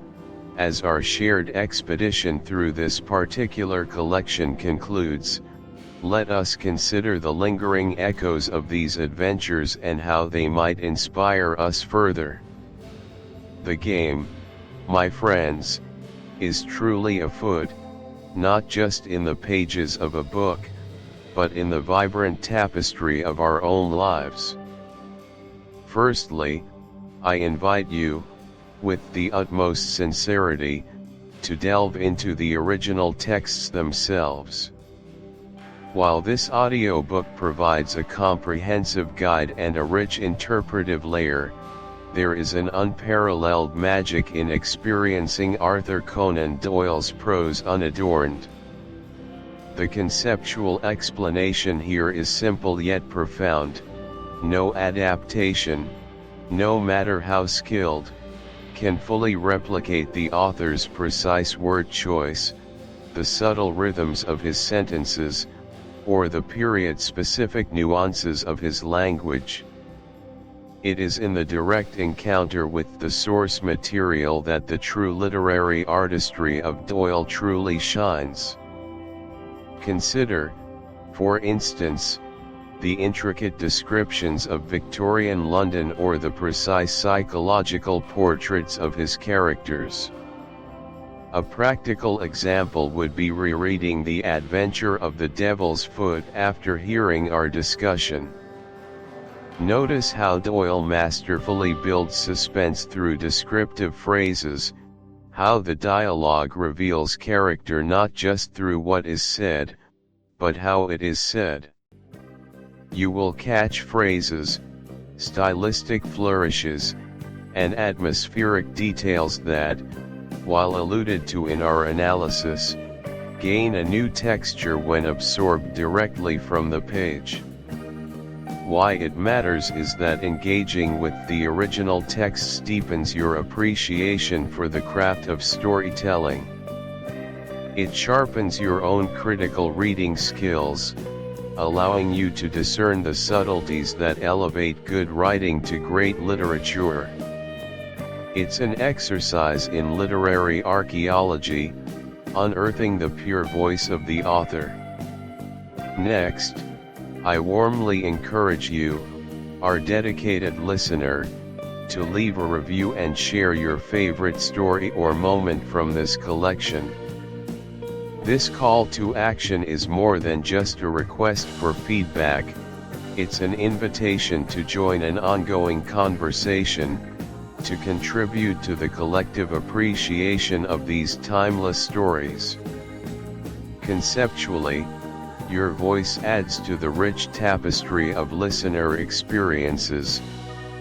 as our shared expedition through this particular collection concludes, let us consider the lingering echoes of these adventures and how they might inspire us further. The game, my friends, is truly afoot, not just in the pages of a book, but in the vibrant tapestry of our own lives. Firstly, I invite you, with the utmost sincerity, to delve into the original texts themselves. While this audiobook provides a comprehensive guide and a rich interpretive layer, there is an unparalleled magic in experiencing Arthur Conan Doyle's prose unadorned. The conceptual explanation here is simple yet profound. No adaptation, no matter how skilled, can fully replicate the author's precise word choice, the subtle rhythms of his sentences, or the period-specific nuances of his language. It is in the direct encounter with the source material that the true literary artistry of Doyle truly shines. Consider, for instance, the intricate descriptions of Victorian London or the precise psychological portraits of his characters. A practical example would be rereading The Adventure of the Devil's Foot after hearing our discussion. Notice how Doyle masterfully builds suspense through descriptive phrases, how the dialogue reveals character not just through what is said, but how it is said. You will catch phrases, stylistic flourishes, and atmospheric details that, while alluded to in our analysis, gain a new texture when absorbed directly from the page. Why it matters is that engaging with the original text deepens your appreciation for the craft of storytelling. It sharpens your own critical reading skills, allowing you to discern the subtleties that elevate good writing to great literature. It's an exercise in literary archaeology, unearthing the pure voice of the author. Next, I warmly encourage you, our dedicated listener, to leave a review and share your favorite story or moment from this collection. This call to action is more than just a request for feedback, it's an invitation to join an ongoing conversation, to contribute to the collective appreciation of these timeless stories. Conceptually, your voice adds to the rich tapestry of listener experiences,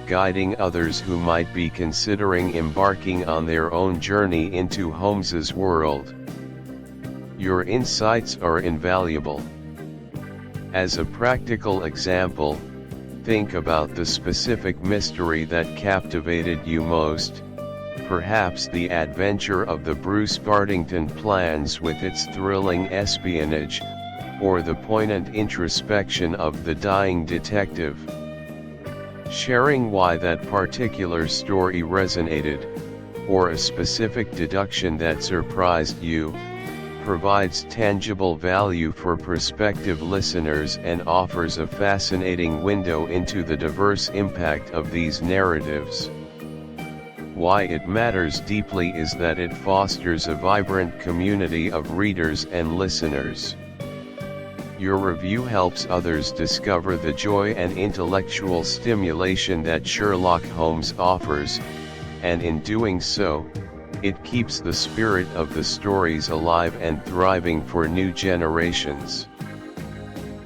guiding others who might be considering embarking on their own journey into Holmes's world. Your insights are invaluable. As a practical example, think about the specific mystery that captivated you most, perhaps the adventure of the Bruce-Partington Plans with its thrilling espionage, or the poignant introspection of the dying detective. Sharing why that particular story resonated, or a specific deduction that surprised you, provides tangible value for prospective listeners and offers a fascinating window into the diverse impact of these narratives. Why it matters deeply is that it fosters a vibrant community of readers and listeners. Your review helps others discover the joy and intellectual stimulation that Sherlock Holmes offers, and in doing so, it keeps the spirit of the stories alive and thriving for new generations.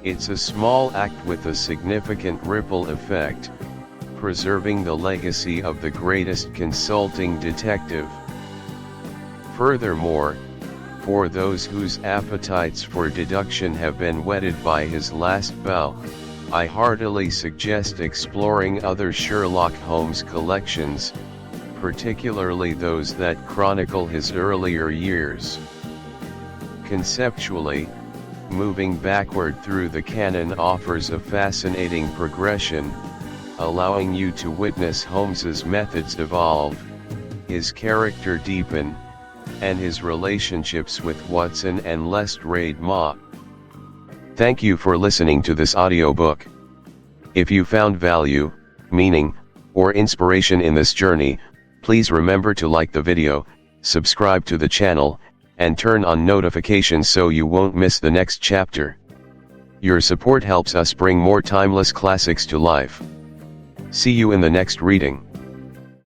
It's a small act with a significant ripple effect, preserving the legacy of the greatest consulting detective. Furthermore, for those whose appetites for deduction have been whetted by his last bout, I heartily suggest exploring other Sherlock Holmes collections, particularly those that chronicle his earlier years. Conceptually, moving backward through the canon offers a fascinating progression, allowing you to witness Holmes's methods evolve, his character deepen, and his relationships with Watson and Lestrade Ma. Thank you for listening to this audiobook. If you found value, meaning, or inspiration in this journey, please remember to like the video, subscribe to the channel, and turn on notifications so you won't miss the next chapter. Your support helps us bring more timeless classics to life. See you in the next reading.